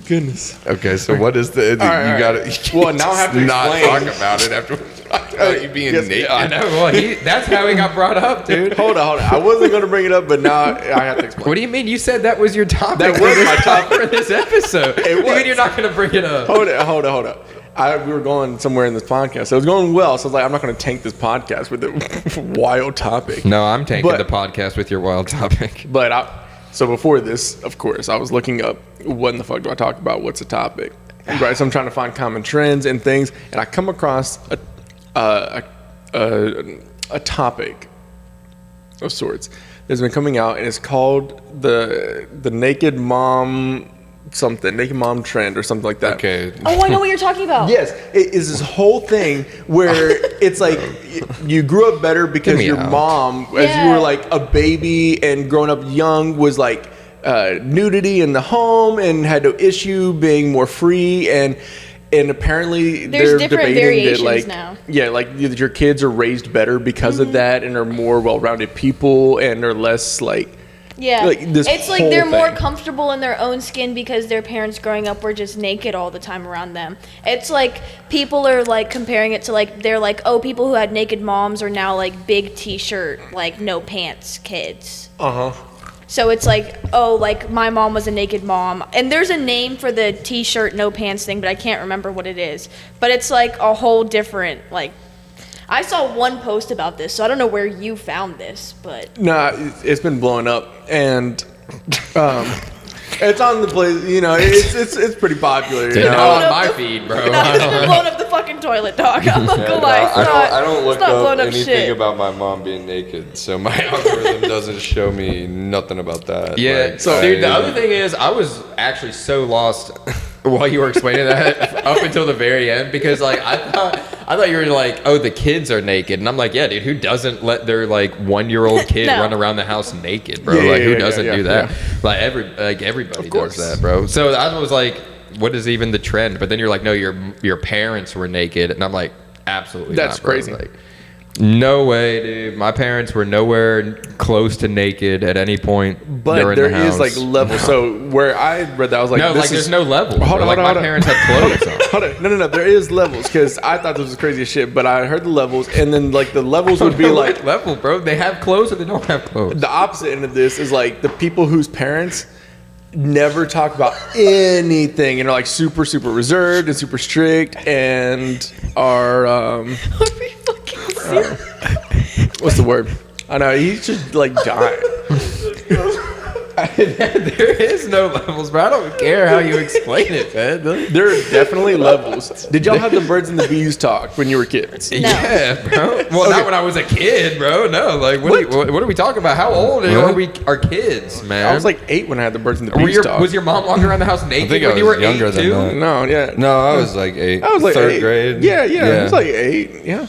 Goodness. Okay, so what is the? right, you all got right. to. Well, now I have to not explain. talk about it after we talk about you being Yes, naked. I know. Well, that's how he got brought up, dude. Hold on. I wasn't gonna bring it up, but now I have to explain. What do you mean? You said that was your topic. That for was this- my topic. for this episode. It You was. mean you're not gonna bring it up? Hold it. We were going somewhere in this podcast. So it was going well. So I was like, I'm not going to tank this podcast with a wild topic. No, I'm taking But- the podcast with your wild topic. But so before this, of course, I was looking up what in the fuck do I talk about? What's a topic? Right. So I'm trying to find common trends and things, and I come across a topic of sorts that's been coming out, and it's called the naked mom trend or something like that. Okay. Oh, I know what you're talking about. Yes, it is this whole thing where it's like you grew up better because me your out. mom, as you Yeah. were like a baby and growing up young, was like nudity in the home and had no issue being more free, and And apparently There's they're different debating that, variations like, now. yeah, like your kids are raised better because of that, and are more well-rounded people, and are less like, Yeah, like, this it's like whole they're more thing. comfortable in their own skin because their parents growing up were just naked all the time around them. It's like people are like comparing it to like they're like, oh, people who had naked moms are now like big t-shirt, like no pants kids. So it's like, oh, like my mom was a naked mom, and there's a name for the t-shirt no pants thing, but I can't remember what it is. But it's like a whole different like. I saw one post about this, so I don't know where you found this, but Nah, it's been blowing up, and it's on the place. You know, it's pretty popular. You Dude, know? not know. on my feed, bro. no, it's been blowing up the fucking toilet, dog. I'm not gonna lie. It's not, I don't look it's not up blowing up anything shit. about my mom being naked, so my algorithm doesn't show me nothing about that. Yeah, Like, so dude, the other thing is, I was actually so lost while you were explaining that up until the very end, because like I thought you were like, oh, the kids are naked, and I'm like, yeah, dude, who doesn't let their like 1-year-old kid No. run around the house naked, bro? Yeah, like, who yeah, doesn't yeah, do that? yeah. Like everybody Of course. does that, bro. So I was like, what is even the trend? But then you're like, no, your parents were naked, and I'm like, absolutely, That's not, bro. crazy. Like, no way, dude. My parents were nowhere close to naked at any point But during there the house. is like levels. So where I read that, I was like, no, this like there's is, no level. Hold on, like hold on, my hold on. parents had clothes on. Hold on. No. There is levels, because I thought this was crazy as shit. But I heard the levels, and then like the levels would be like level, bro. They have clothes or they don't have clothes. the opposite end of this is like the people whose parents never talk about anything and are like super reserved and super strict and are Are we fucking serious? what's the word? I know, he's just like dying. There is no levels, bro. I don't care how you explain it, man. There are definitely levels. Did y'all have the birds and the bees talk when you were kids? Yeah, bro. Well, not when I was a kid, bro. No, like what are we talking about? How old are we? Our kids, man. I was like 8 when I had the birds and the bees talk. Was your mom walking around the house naked think I when you was were younger 8 than too? that. No, yeah. No, I was like 8. I was like 3rd 8. grade. Yeah. I was like 8. Yeah.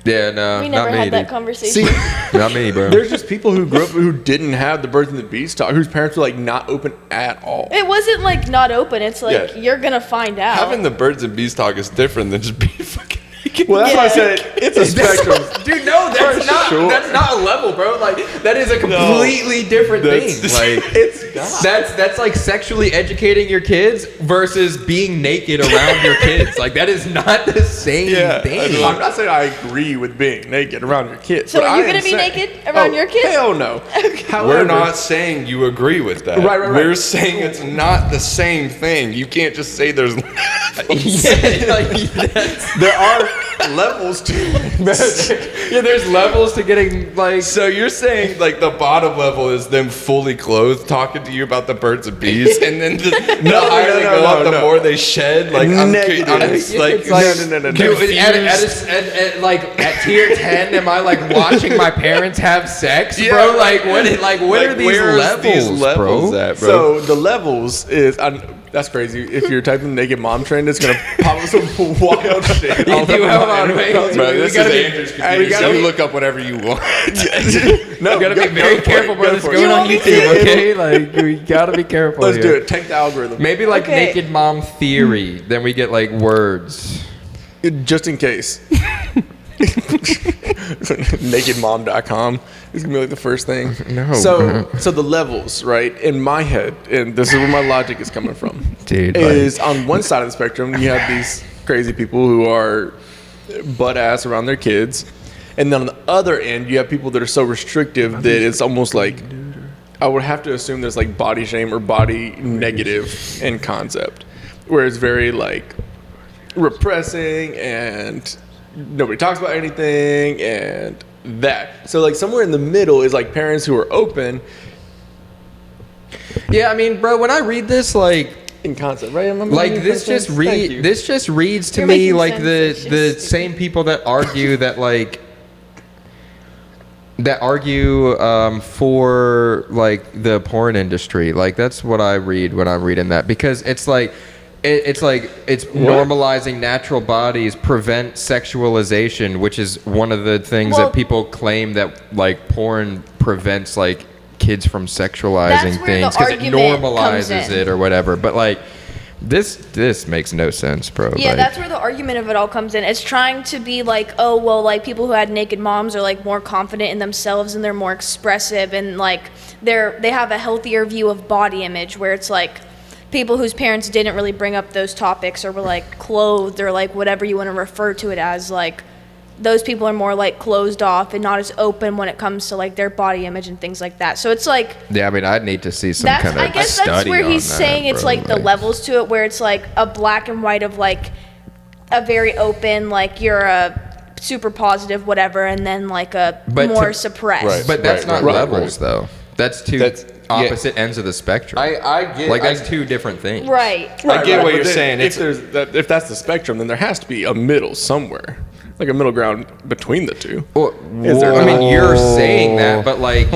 Yeah, no, We never not me, had that dude. conversation. See, Not me, bro. there's just people who grew up who didn't have the birds and the bees talk, whose parents were like not open at all. It wasn't like not open. It's like Yeah. you're gonna find out. Having the birds and bees talk is different than just being fucking naked. Well, that's why I Yeah. said it's a spectrum. Dude, no, that's For not. sure. That's not a level, bro. Like that is a completely different thing. Like It's not. that's like sexually educating your kids versus being naked around your kids. Like that is not the same thing. I'm not saying I agree with being naked around your kids. So but are you I am gonna be saying- naked around your kids? Hell no. However, We're not saying you agree with that. Right. We're saying it's not the same thing. You can't just say there's. Yeah, like that's, There are levels to it. yeah, there's levels to getting like. So you're saying like the bottom level is them fully clothed talking to you about the birds and bees, and then the higher they go up, the more they shed. Like I'm Negative. like It's like, no. Dude, at tier 10, am I like watching my parents have sex, Yeah, bro? right. Like what are these where's levels, these levels bro? at, bro? So the levels is that's crazy. If you're typing naked mom trend, it's gonna pop up some wild shit. You do, hold on, wait. Bro, this gotta is be- Andrew's we computer. gotta So be- you look up whatever you want. No, You gotta be go very for it, careful, go bro. This for it. going You on want me YouTube, to? okay? Like we gotta be careful. Let's here. do it. Take the algorithm. Maybe like Okay. naked mom theory. Then we get like words. Just in case. Nakedmom.com is gonna be like the first thing. No, So the levels, right? In my head, and this is where my logic is coming from. Dude, is on one side of the spectrum you have these crazy people who are butt ass around their kids, and then on the other end you have people that are so restrictive that it's almost like I would have to assume there's like body shame or body negative in concept, where it's very like repressing and nobody talks about anything and that. So like somewhere in the middle is like parents who are open Yeah, I mean, bro, when I read this, like in concept, right? like this just reads to You're me making like sense, the it's the just- same people that argue that like for like the porn industry. Like that's what I read when I'm reading that, because it's like it's normalizing natural bodies, prevent sexualization, which is one of the things Well- that people claim that like porn prevents like kids from sexualizing That's where the things because it argument comes normalizes in. it or whatever. But like This makes no sense, bro. Yeah, Like, that's where the argument of it all comes in. It's trying to be like, oh, well, like people who had naked moms are like more confident in themselves and they're more expressive and like they have a healthier view of body image, where it's like people whose parents didn't really bring up those topics or were like clothed or like whatever you want to refer to it as, like those people are more like closed off and not as open when it comes to like their body image and things like that. So it's like, yeah, I mean, I'd need to see some that's, kind of I guess study that's where he's on that, saying it's bro. like the levels to it, where it's like a black and white of like a very open, like you're a super positive whatever, and then like a But more to- suppressed. Right. But that's not right, levels, though. That's opposite ends of the spectrum. I get like that's two different things. Right. I get what but you're then saying. If that's the spectrum, then there has to be a middle somewhere, like a middle ground between the two. Well, Is there I mean, not? you're saying that, but like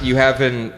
you haven't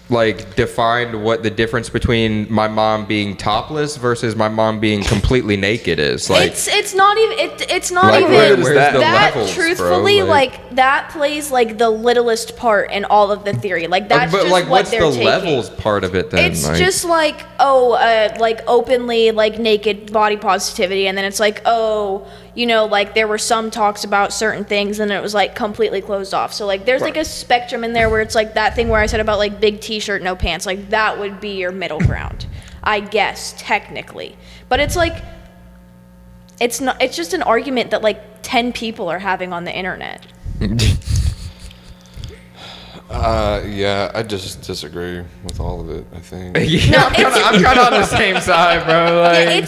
like defined what the difference between my mom being topless versus my mom being completely naked is. Like, It's not even it's not like, even where's that? the that levels, truthfully bro? like that plays like the littlest part in all of the theory. Like that's but just like, what what's they're the taking. levels part of it then? It's like, just like, like openly like naked body positivity, and then it's like, like there were some talks about certain things, and it was like completely closed off. So like there's like a spectrum in there where it's like that thing where I said about like big t-shirt, no pants, like that would be your middle ground, I guess technically. But it's like, it's not. It's just an argument that like 10 people are having on the internet. Yeah, I just disagree with all of it, I think. yeah, I'm kind of on the same side, bro. Like,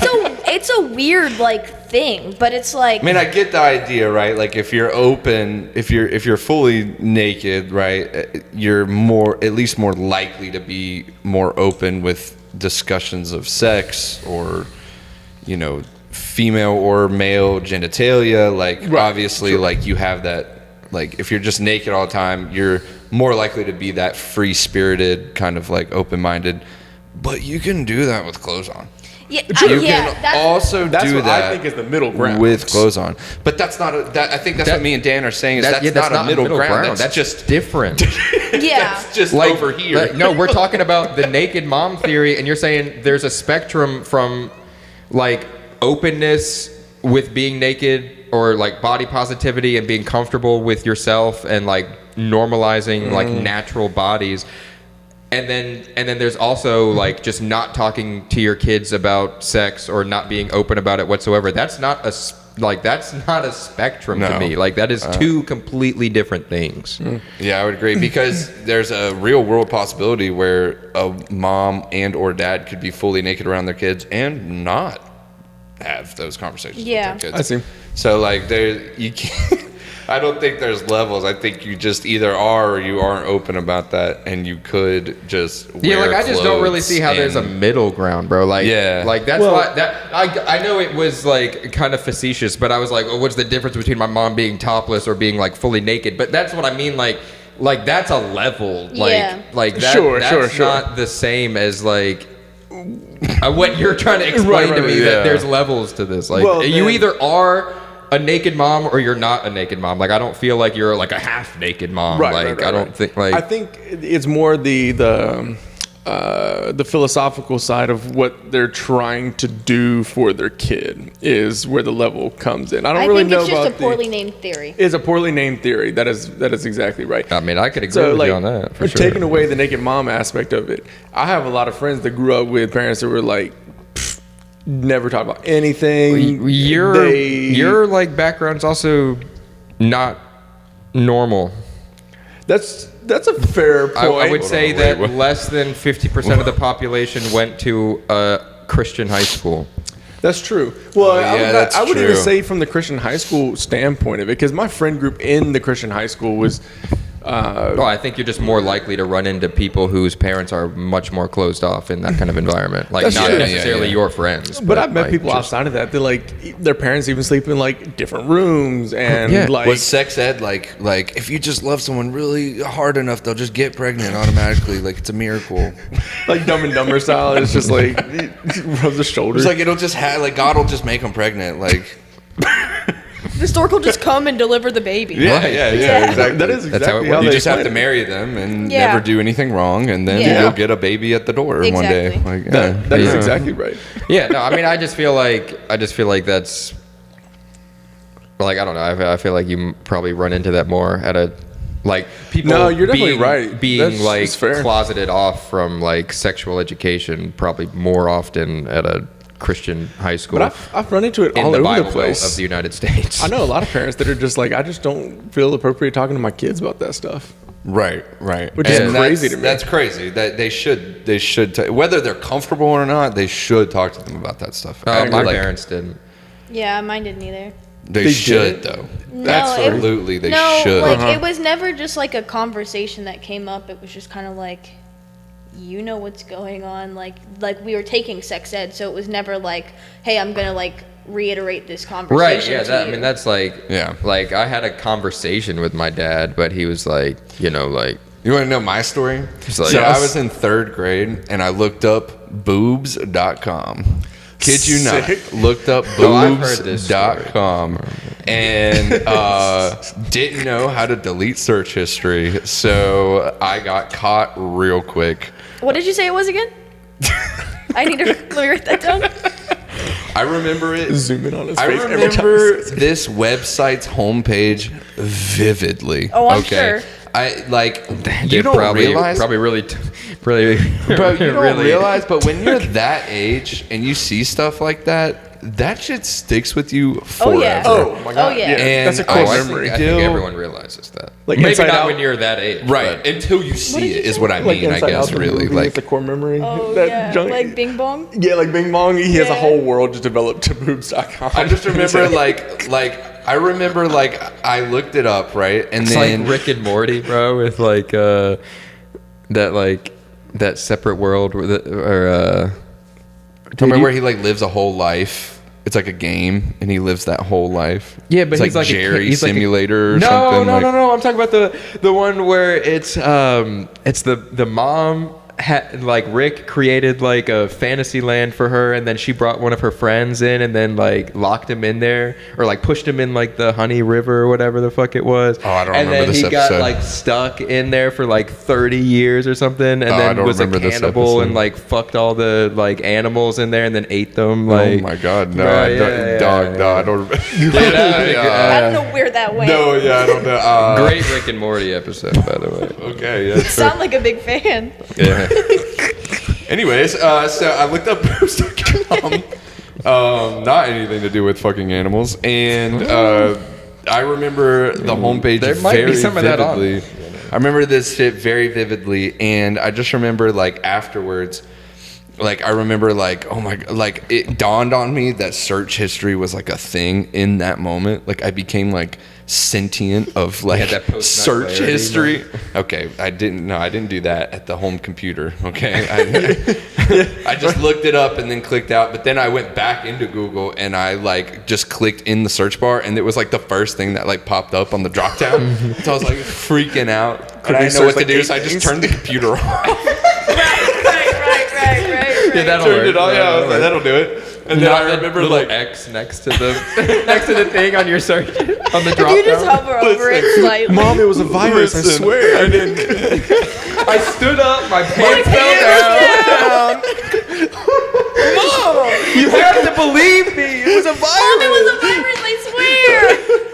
It's a weird like thing, but it's like, I mean, I get the idea, right? Like if you're open, if you're fully naked, right, you're at least more likely to be more open with discussions of sex or, female or male genitalia. Like obviously, like you have that. Like if you're just naked all the time, you're more likely to be that free-spirited kind of like open-minded. But you can do that with clothes on. yeah, You yeah, can that's, also That's do what that I think is the middle ground. with clothes on. But that's not I think that's what me and Dan are saying is that's not a middle ground. That's just different. yeah. that's just like over here. like, no, we're talking about the naked mom theory, and you're saying there's a spectrum from like openness with being naked or like body positivity and being comfortable with yourself and like normalizing like natural bodies. And then there's also like just not talking to your kids about sex or not being open about it whatsoever. That's not a spectrum to No. me. Like that is two completely different things. Yeah, I would agree because there's a real world possibility where a mom and or dad could be fully naked around their kids and not have those conversations Yeah. with their kids. I see. So like you can't I don't think there's levels. I think you just either are or you aren't open about that, and you could just wear I just don't really clothes see how there's a and- middle ground, bro. Like, Yeah. like that's Well- why that I know it was like kind of facetious, but I was like, what's the difference between my mom being topless or being like fully naked? But that's what I mean, like that's a level, like Yeah. like that, Sure, that's sure. not the same as like. What you're trying to explain Right, to me yeah. that there's levels to this. Like Well, you then- either are a naked mom or you're not a naked mom. Like I don't feel like you're like a half naked mom. Right, like right, right, I don't right. think like I think it's more the philosophical side of what they're trying to do for their kid is where the level comes in. I don't I really think know it's just about a poorly named theory. It's a poorly named theory. That is exactly right. I mean I could agree So, with like, you on that for sure. taking away the naked mom aspect of it, I have a lot of friends that grew up with parents that were like, never talk about anything. Your like background's also not normal. That's a fair point. I would say that less than 50% of the population went to a Christian high school. That's true. Well, that's I would even true. say from the Christian high school standpoint of it, because my friend group in the Christian high school was. Well, I think you're just more likely to run into people whose parents are much more closed off in that kind of environment. Like That's not true. necessarily Yeah. your friends. But I've met like, people just- outside of that. They're like their parents even sleep in like different rooms and Yeah. like Was sex ed like if you just love someone really hard enough, they'll just get pregnant automatically? Like it's a miracle. like Dumb and Dumber style. It's just like rubs the shoulders. It's like it'll just have like God will just make them pregnant. Like The stork will just come and deliver the baby. Yeah, Right. exactly. That is That's how exactly it how, works. You they just have to plan it. marry them and Yeah. never do anything wrong, and then Yeah. you'll get a baby at the door one day. Exactly. Like, That is Yeah. exactly right. Yeah, no, I mean, I just feel like that's like, I don't know. I feel like you probably run into that more at a like people. No, you're definitely being, right. Being That's like fair. closeted off from like sexual education, probably more often at a Christian high school. But I've run into it in all the over Bible the Belt place. of the United States. I know a lot of parents that are just like, I just don't feel appropriate talking to my kids about that stuff. Right. Which is And crazy that's, to me. That's crazy. That they should whether they're comfortable or not, they should talk to them about that stuff. My Like, parents didn't. Yeah, mine didn't either. They should didn't? though. No, Absolutely, they no, should. like it was never just like a conversation that came up. It was just kind of like, you know what's going on. Like we were taking sex ed, so it was never like, hey, I'm gonna like reiterate this conversation. Right. Yeah. to That, I you. mean, that's like. Yeah. Like I had a conversation with my dad, but he was like, like. You want to know my story? like, so yes. I was in 3rd grade and I looked up boobs.com. Kid you not. Sick. Looked up Oh, I've heard this story. boobs.com and didn't know how to delete search history. So I got caught real quick. What did you say it was again? I need to let me write that down. I remember it. Zoom in on his I face every time. remember this website's homepage vividly. Oh, I'm sure. I like you Dude, don't probably, realize, Probably really. bro. You don't really- realize, but when you're that age and you see stuff like that, that shit sticks with you forever. Oh yeah. Oh my God. Oh yeah. And That's a I core think memory. I think Still- everyone realizes that. Like Maybe Inside not Out. when you're that age. Right, but- until you see did it you is say? what I Like mean. I Inside Out, guess the really movie, like it's a core memory. Oh that yeah. junk- Like Bing Bong. Yeah, like Bing Bong. He has a Yeah. whole world just developed to boobs.com. I just remember I remember I looked it up, right, and It's then like Rick and Morty, bro, with that separate world remember where he lives a whole life. It's like a game, and he lives that whole life. Yeah, but it's he's like a Jerry he's like a- Simulator or no, something. No, like, no. I'm talking about the one where it's the mom like Rick created like a fantasy land for her, and then she brought one of her friends in, and then like locked him in there, or like pushed him in like the Honey River or whatever the fuck it was. Oh, I don't and remember then this he got episode. like stuck in there for like 30 years or something, and I then don't was a remember this cannibal episode. and like fucked all the like animals in there, and then ate them. Oh Like, my god, no, Right, I don't, dog, no, I don't. I don't know where that went. No, yeah, I don't know. Great Rick and Morty episode, by the way. Okay, yeah. You sound like a big fan. Yeah. Anyways, so I looked up boobs.com. Not anything to do with fucking animals, and I remember the homepage There might be very some of that on. vividly. I remember this shit very vividly, and I just remember like afterwards, like I remember like, oh my god, like it dawned on me that search history was like a thing in that moment. Like I became like sentient of like that post-nut search clarity, history. Okay, I didn't do that at the home computer. Okay, I just looked it up and then clicked out. But then I went back into Google and I like just clicked in the search bar, and it was like the first thing that like popped up on the drop down. So I was like freaking out, and I didn't know what to do, so I just turned the computer off. Right. Yeah, that'll Turned work. it on. Yeah, I was like, that'll do it. And then Not I the remember little like X next to the thing on your search on the If drop you just down. hover over it slightly. Mom, it was a virus, I Listen, swear. I didn't. I stood up, my pants fell down. You have to believe me. It was a Mom, it was a virus, I swear.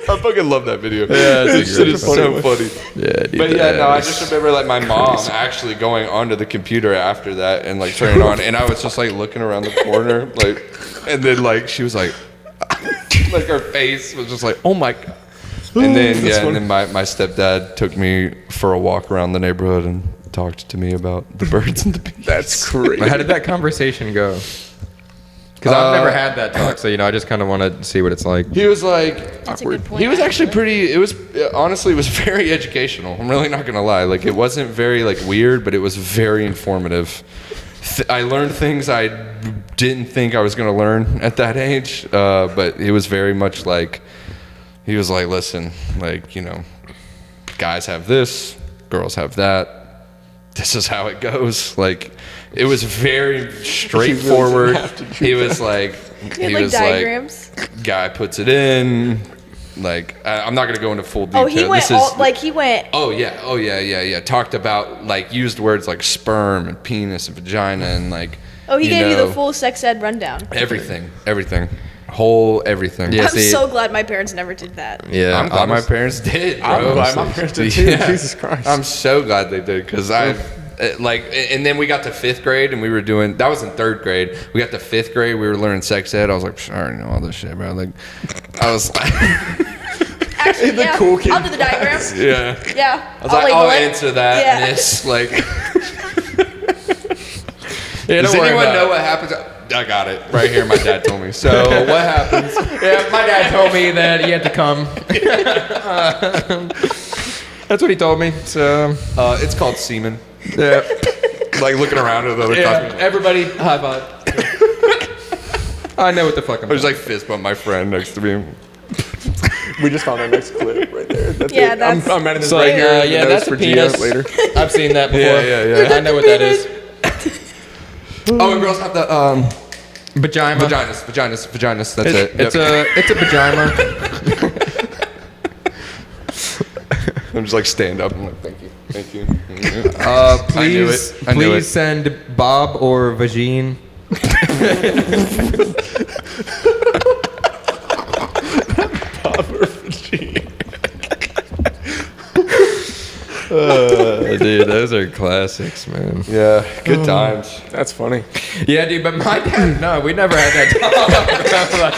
I fucking love that video. Yeah, That it's a shit great is one. so funny. Yeah, dude, But yeah, no, I that just remember like my mom actually going onto the computer after that and like turning it on, and I was just like looking around the corner, like, and then like she was like, like her face was just like, oh my god. And then and then my stepdad took me for a walk around the neighborhood and talked to me about the birds and the bees. That's crazy. How did that conversation go? Because I've never had that talk, so I just kind of want to see what it's like. He was like, That's a good point. he was actually pretty. It was honestly, it was very educational. I'm really not gonna lie. Like it wasn't very like weird, but it was very informative. I learned things I didn't think I was gonna learn at that age, but it was very much like he was like, listen, like guys have this, girls have that. This is how it goes. Like it was very straightforward. have to do He was like, You had like diagrams. guy puts it in, Like I'm not gonna go into full detail. Oh, he went he went. Oh yeah. Talked about like used words like sperm and penis and vagina and like. Oh, he gave you the full sex ed rundown. Everything. Whole everything. Yeah, I'm see- so glad my parents never did that. Yeah, I'm glad my parents did, bro. I'm glad my parents did too. Jesus Christ. I'm so glad they did because and then we got to 5th grade and we were doing, that was in 3rd grade. We got to 5th grade, we were learning sex ed. I was like, I already know all this shit, bro. Like, I was like, Actually, The yeah. cool kid. I'll do the diagram. yeah. Yeah. I was like, I'll answer that, Yeah. miss. Like, Yeah, does don't worry anyone about know it. what happens? I got it right here. My dad told me. So what happens? Yeah, my dad told me that he had to come. That's what he told me. So It's called semen. yeah, Like looking around at the other classmates. everybody high five. I know what the fuck I'm I was doing. like fist bump my friend next to me. We just found our next clip right there. That's Yeah, it. that's- I'm adding this So, right here. in the yeah, notes that's a for Gio penis. later. I've seen that before. Yeah. I know what that is. Oh, and girls have the Vagina. vaginas. That's it. It's a vagina. I'm just like stand up. I'm like, thank you. Please, I knew it. please send Bob or Vagine. Dude, those are classics, man. Yeah, good times. That's funny. Yeah, dude, but my dad, no, we never had that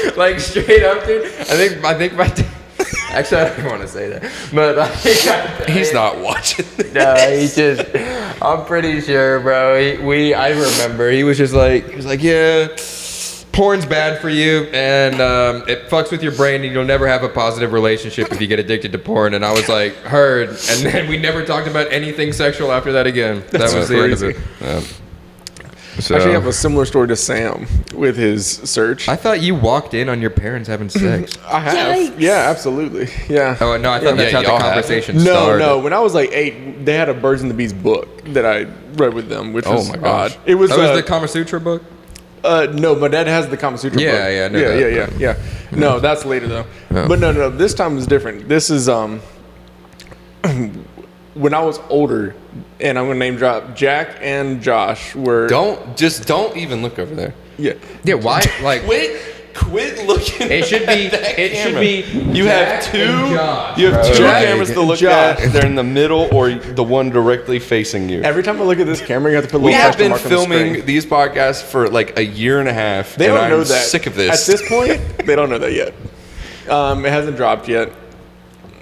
talk. like straight up, dude. I think my dad. Actually, I don't want to say that, but He's not watching. No, he just. I'm pretty sure, bro. I remember he was like, yeah, porn's bad for you, and it fucks with your brain, and you'll never have a positive relationship if you get addicted to porn. And I was like, heard, and then we never talked about anything sexual after that again. That was the end of it. So, Actually, I have a similar story to Sam with his search. I thought you walked in on your parents having sex. I have. Yikes. Yeah, absolutely. Yeah. Oh no, I thought that's Yeah, how the y'all have. conversation No, started. no. When I was like 8, they had a Birds and the Bees book that I read with them, which was my gosh. odd. It was, That was the Kama Sutra book. no, my dad has the Kama Sutra Yeah, book. yeah, I know yeah, that. yeah. No, that's later though. Oh. But no. This time was different. This is when I was older, and I'm gonna name drop. Jack and Josh were Don't even look over there. yeah. Yeah, why? Like, Quit looking. it should be. It should be. You have Jack two. and Josh, You have bro. two Jack cameras to look Josh. at. They're in the middle or the one directly facing you. Every time I look at this camera, you have to put a We little have question been mark on the filming screen. these podcasts for like a year and a half. They and don't I'm know that. Sick of this. At this point, they don't know that yet. It hasn't dropped yet.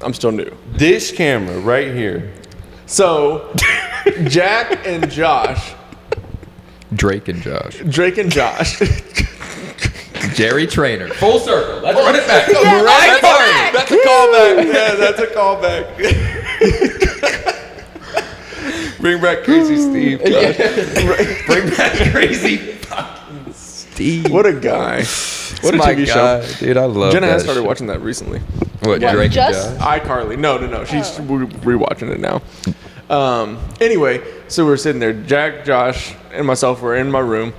I'm still new. This camera right here. So, Jack and Josh, Drake and Josh. Drake and Josh, Jerry Trainer. Full circle. Let's run it back. Yeah, Mariah let's go Carey. back. That's a callback. Yeah, that's a callback. Bring back Crazy Steve. Josh. Bring back crazy fucking Steve. what a guy. What a my TV guy, show. dude. I love Jenna that has started shit. watching that recently. What, What, Drake just- and Josh? iCarly. No. She's rewatching it now. Anyway, so we're sitting there. Jack, Josh, and myself were in my room,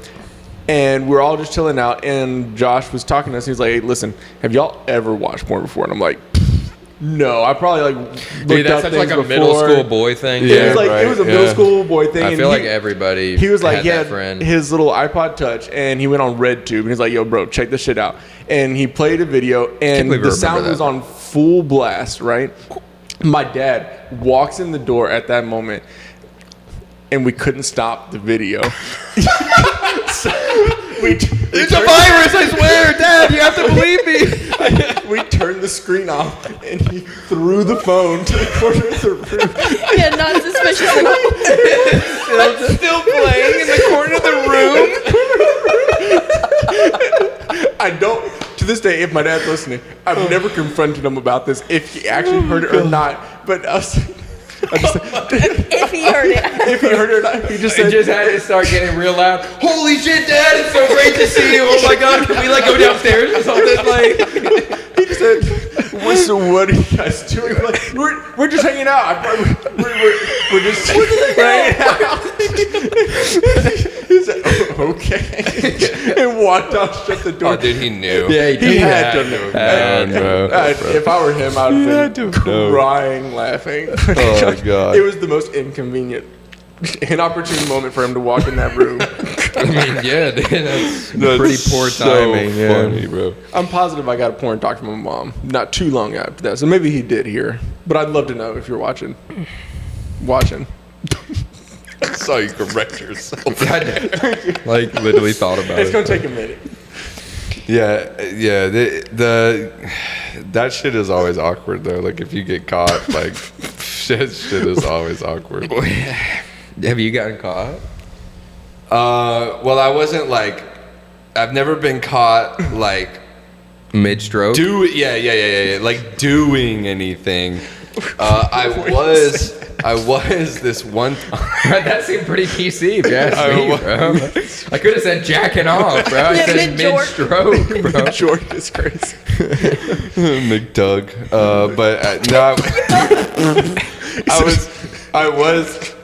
and we're all just chilling out. And Josh was talking to us. He was like, "Hey, listen, have y'all ever watched porn before?" And I'm like, "No, I probably like looked Dude, that's up such things like a before." middle school boy thing. It was like right, it was a middle yeah. school boy thing. I and feel he- like everybody. He was like, had he that had friend. his little iPod Touch, and he went on RedTube, and he's like, "Yo, bro, check this shit out." And he played a video, and believe I the remember sound that. was on full blast, right? My dad walks in the door at that moment, and we couldn't stop the video. So It's a virus, I swear, Dad. You have to believe me. we turned the screen off, and he threw the phone to the corner of the room. Yeah, not suspicious at all. Still playing in the corner of the room. I don't, to this day, if my dad's listening, I've never confronted him about this, if he actually heard it or not. But I just If he heard it. if he heard it or not, he just It said, just had to start getting real loud. Holy shit, Dad! It's so great to see you. Oh my God, can we like go downstairs or something? Like, he just said, so what are you guys doing? Like, we're just hanging out. We're just hanging out. He said, "Oh, okay," and walked out, shut the door. Oh, dude, he knew. Yeah, He had to know. If I were him, I would have been crying, laughing. Oh, my God. It was the most inconvenient, inopportune moment for him to walk in that room. I mean, yeah, dude, that's That's pretty poor so timing. funny, bro. I'm positive I got a porn talk from my mom not too long after that, so maybe he did hear. But I'd love to know if you're watching. I saw you correct yourself. Like, literally thought about It's it. gonna take a minute. Yeah. That shit is always awkward though. Like if you get caught, like shit is always awkward. Have you gotten caught? Well, I wasn't like, I've never been caught like Mid-stroke? yeah, like doing anything. I was this one time. That seemed pretty PC, if you ask I me, wa- bro. I could have said jacking off, bro. I Yeah, said mid-jork. mid-stroke, bro. Jordan is crazy. McDoug. But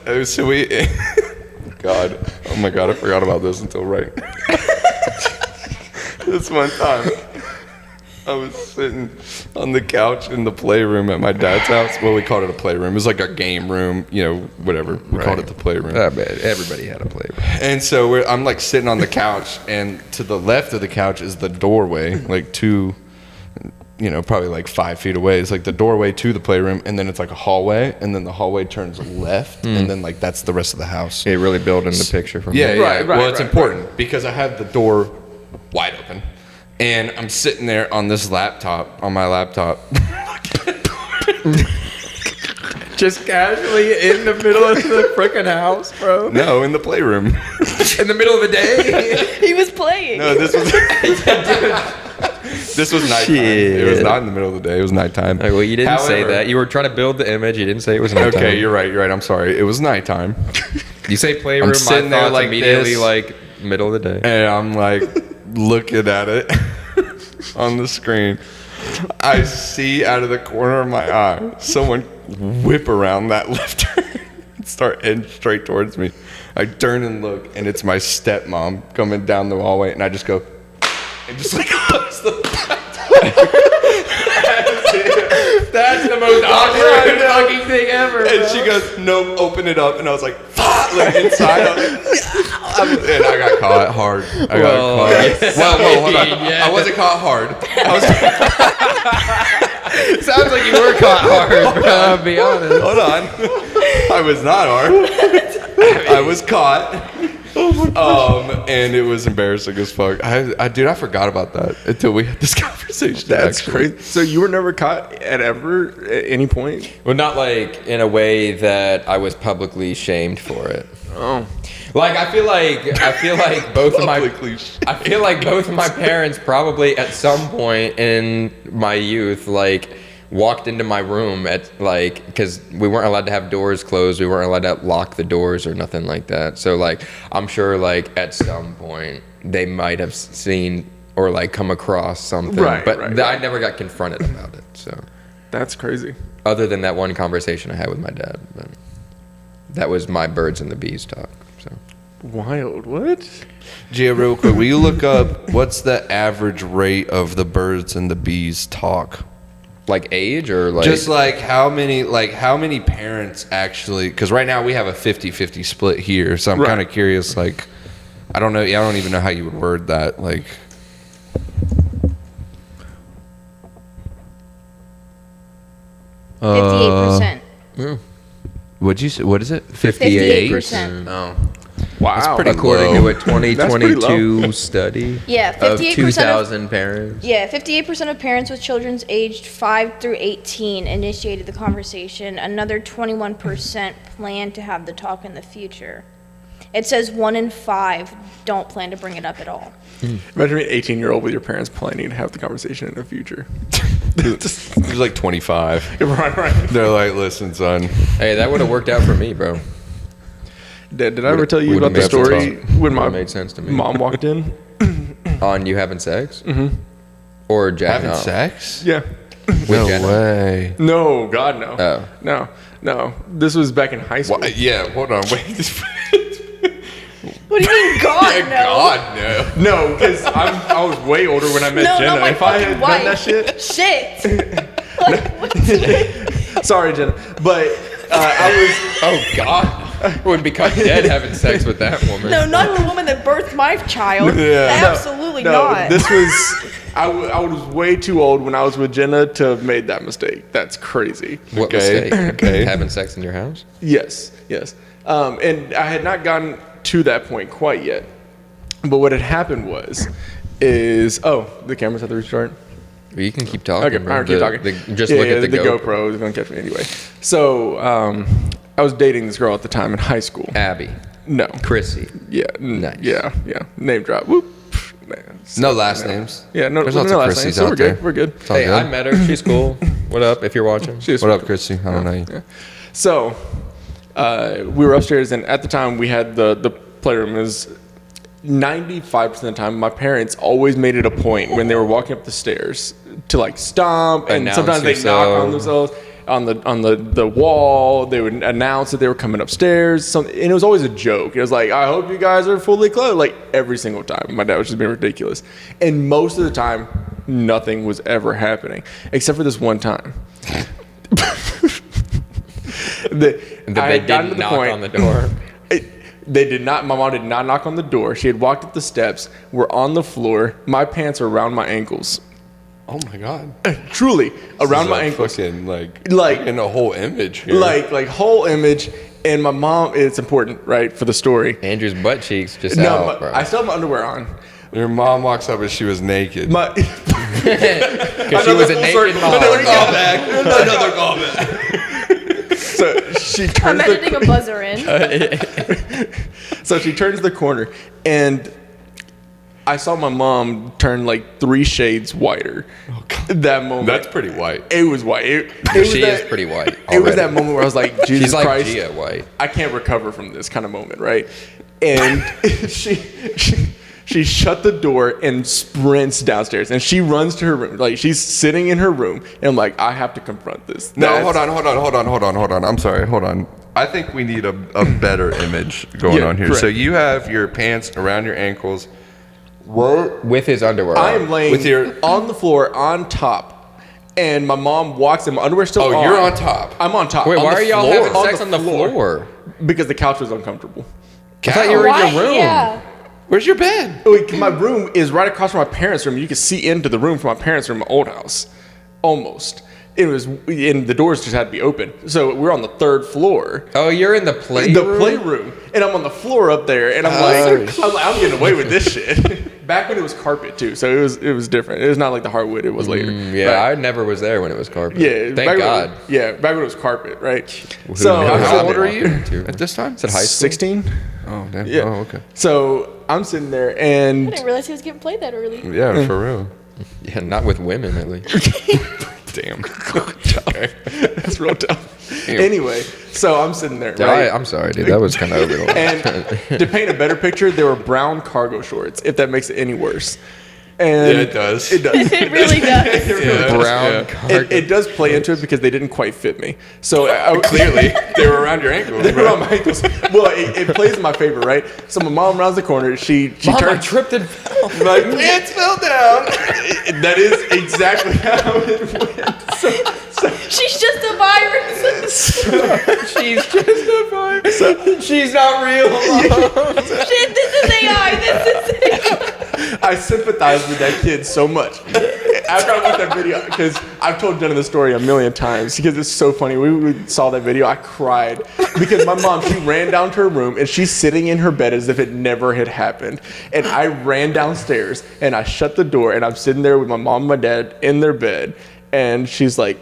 no, so we, God, oh my God, I forgot about this until right. This one time, I was sitting on the couch in the playroom at my dad's house. Well, we called it a playroom. It was like a game room, you know, whatever. We called it the playroom. I bet everybody had a playroom. And so I'm like sitting on the couch, and to the left of the couch is the doorway, like probably like 5 feet away. It's like the doorway to the playroom, and then it's like a hallway, and then the hallway turns left, and then like that's the rest of the house. Yeah, really building the picture from Yeah, there. yeah. Right, Well, it's important because I have the door wide open, and I'm sitting there on my laptop. Just casually in the middle of the freaking house, bro. No, in the playroom. In the middle of the day. He was playing. No, this was nighttime. It was not in the middle of the day. It was nighttime. Like, well, you didn't say However- that. You were trying to build the image. You didn't say it was nighttime. Okay, you're right. I'm sorry. It was nighttime. You say playroom, I'm sitting my there thoughts like immediately this. like middle of the day. And I'm like looking at it on the screen. I see out of the corner of my eye someone whip around that left turn and start heading straight towards me. I turn and look, and it's my stepmom coming down the hallway, and I just go and just like close the That's the most awkward fucking thing ever. And she goes, "Nope, open it up." And I was like, "Fuck!" Like inside, I was like, and I got caught hard. I got caught. yeah. Well, hold on. Yeah. I wasn't caught hard. Sounds like you were caught hard, bro. I'll be honest. Hold on. I was not hard. I was caught. And it was embarrassing as fuck. I forgot about that until we had this conversation. That's actually. crazy. So you were never caught at any point? Well, not like in a way that I was publicly shamed for it. Oh. Like I feel like both of my Publicly I feel like both of my parents probably at some point in my youth like walked into my room at like because we weren't allowed to have doors closed, we weren't allowed to lock the doors or nothing like that. So like I'm sure like at some point they might have seen or like come across something, Right, but right, I right. never got confronted about it. So That's crazy. other than that one conversation I had with my dad, but that was my birds and the bees talk. So. Wild. What? Gia, real quick, will you look up what's the average rate of the birds and the bees talk? Like age or like Just like how many parents actually, because right now we have a 50-50 split here, so I'm Right. kind of curious, like, I don't know, I don't even know how you would word that, like. 58%. What'd you say? What is it? 58%. Oh. Wow. That's pretty according low. to a 2022 study Yeah, of 58% 2,000 parents. Yeah, 58% of parents with children aged 5 through 18 initiated the conversation. Another 21% plan to have the talk in the future. It says 1 in 5 don't plan to bring it up at all. Imagine being an 18-year-old with your parents planning to have the conversation in the future. He's like 25. Right. They're like, listen, son. Hey, that would have worked out for me, bro. Did I ever tell you Would've about the made story sense. when my Would've made sense to me. mom walked in? On you having sex? Mm-hmm. Or jacking Having off? sex? Yeah. No Jenna? way. No, God, no. Oh. No. This was back in high school. Yeah, hold on. Wait. What What do you mean, God, no? God, no. No, because I was way older when I met No, Jenna. not my If I fucking had wife. done that shit, Shit. Like, what? sorry, Jenna, but I was. Oh God. Would become dead having sex with that woman. No, not the woman that birthed my child. Yeah. Absolutely No, not. this was. I was way too old when I was with Jenna to have made that mistake. That's crazy. What Okay, mistake? okay. Having sex in your house? Yes. And I had not gotten to that point quite yet. But what had happened is the cameras have to restart. Well, you can keep talking. Okay, bro. I'll keep talking. Just look at the GoPro is going to catch me anyway. So I was dating this girl at the time in high school. Abby. No. Chrissy. Yeah. Nice. Yeah. Name drop. Whoop. No last names. Yeah, no, There's no lots of last Chrissies name. So out we're there. good. We're good. It's all Hey, good. I met her. She's cool. What up? If you're watching. She's What up, Chrissy? I don't know you. Yeah. So we were upstairs, and at the time we had the playroom. It was 95% of the time, my parents always made it a point when they were walking up the stairs to like stomp, and Announce sometimes they knock yourself. on themselves on the wall. They would announce that they were coming upstairs. And it was always a joke. It was like, I hope you guys are fully clothed. Like every single time, my dad was just being ridiculous. And most of the time, nothing was ever happening except for this one time. They didn't knock on the door. They did not. My mom did not knock on the door. She had walked up the steps. We're on the floor. My pants are around my ankles. Oh my God. Truly around my This is ankles. a fucking, Like- in a whole image here. Like whole image. And my mom. It's important, right, for the story. Andrew's butt cheeks just No, out, bro. I still have my underwear on. Your mom walks up and she was naked. My Because she was a naked mom. Another callback. Another callback. So she I'm turns editing a buzzer in. So she turns the corner, and I saw my mom turn like 3 shades whiter. That moment. That's pretty white. It was white. It was She that- is pretty white. It was already. that moment where I was like, Jesus She's like Christ, Gia white. I can't recover from this kind of moment, right? And she shut the door and sprints downstairs, and she runs to her room. Like she's sitting in her room, and I'm like, I have to confront this. No, That's- hold on. I'm sorry, hold on. I think we need a better image going Yeah, on here. correct. So you have your pants around your ankles. With his underwear I on. am laying With your- on the floor on top, and my mom walks in. My underwear's still on. Oh, you're on top. I'm on top. Wait, on why the are y'all floor. having sex on the floor? Because the couch was uncomfortable. I thought you were in your room. Yeah. Where's your bed? Wait, my room is right across from my parents' room. You can see into the room from my parents' room, my old house, almost. It was, and the doors just had to be open. So we're on the 3rd floor. Oh, you're in the playroom? The playroom, and I'm on the floor up there, and I'm getting away with this shit. Back when it was carpet too, so it was different. It was not like the hardwood it was later. Yeah, Right. I never was there when it was carpet. Yeah, Thank God. Back when it was carpet, right? Who So knows? I'm How sitting old there- are you Too. at this time? Is it high school? 16. Oh, damn. Yeah. Oh, okay. So I'm sitting there, I and didn't realize he was getting played that early. Yeah, for real. Yeah, not with women at least. Damn. that's real tough. Anyway, so I'm sitting there, Dude, right? I'm sorry, dude. That was kind of over the line. And to paint a better picture, there were brown cargo shorts, if that makes it any worse. Yeah, And it does. It does. It really does. Yeah, Brown yeah. cargo. It does play into it because they didn't quite fit me. So Clearly, they were around your ankles. they were on my ankles. Well, it plays in my favor, right? So my mom rounds the corner. She Mom, I turns. tripped and fell. My Pants fell down. That is exactly how it went. She's just a virus. She's just a virus. She's not real. Shit, this is AI. This is AI. I sympathize with that kid so much. After I watched that video, because I've told Jenna the story a million times because it's so funny. We saw that video, I cried because my mom, she ran down to her room and she's sitting in her bed as if it never had happened. And I ran downstairs and I shut the door and I'm sitting there with my mom and my dad in their bed, and she's like,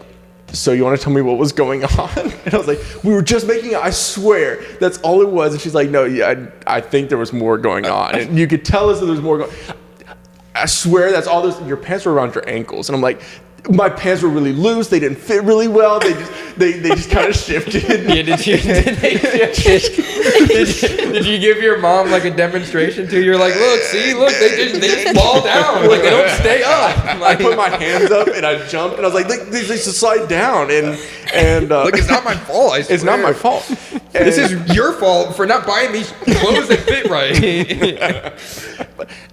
so you want to tell me what was going on? And I was like, we were just making it. I swear, that's all it was. And she's like, no, yeah, I think there was more going on. And you could tell us that there was more going. I swear, that's all. Your pants were around your ankles, and I'm like, my pants were really loose. They didn't fit really well. They just kind of shifted. Yeah, did you give your mom like a demonstration too? You're like, look, they just fall down. Like they don't stay up. I put my hands up and I jumped and I was like, they just slide down and like it's not my fault. I swear. it's not my fault. This is your fault for not buying these clothes that fit right.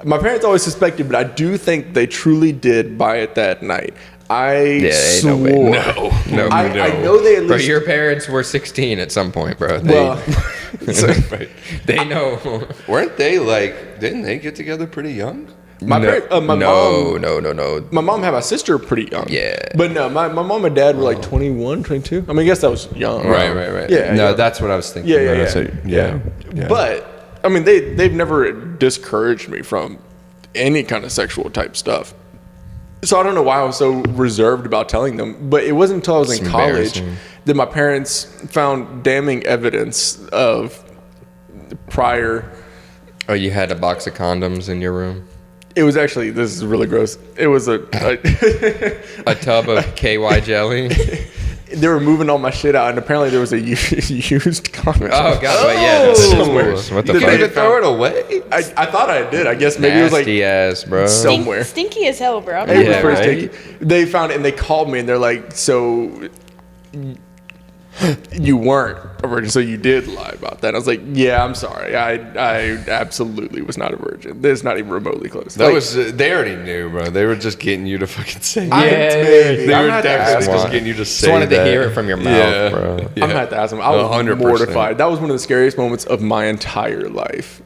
My parents always suspected, but I do think they truly did buy it that night. I swore. No. I know they at least. Bro, your parents were 16 at some point, bro. They know. Weren't they like? Didn't they get together pretty young? My mom. No. My mom had my sister pretty young. Yeah. But no, my mom and dad were like 21, 22. I mean, I guess that was young. Right. Yeah. No, yeah. that's what I was thinking. Yeah. But I mean, they've never discouraged me from any kind of sexual type stuff. So I don't know why I was so reserved about telling them. But it wasn't until I was in college that my parents found damning evidence of prior. Oh, you had a box of condoms in your room? It was actually, this is really gross. It was a tub of KY jelly? They were moving all my shit out, and apparently there was a used condom. Oh, God, but yeah. Somewhere. What the Did fuck? they even throw it away? I thought I did. I guess maybe it was like Nasty ass, bro. somewhere. Stinky as hell, bro. It was Yeah, pretty right? sticky. They found it and they called me and they're like, so you weren't a virgin, so you did lie about that. I was like, yeah, I'm sorry. I absolutely was not a virgin. It's not even remotely close. That Like, was they already knew, bro. They were just getting you to fucking say Yeah, it. They I'm were not that definitely smart. just getting you to say Just wanted that. to hear it from your mouth, bro. Yeah. I'm gonna have to ask them. I was 100%. mortified. That was one of the scariest moments of my entire life.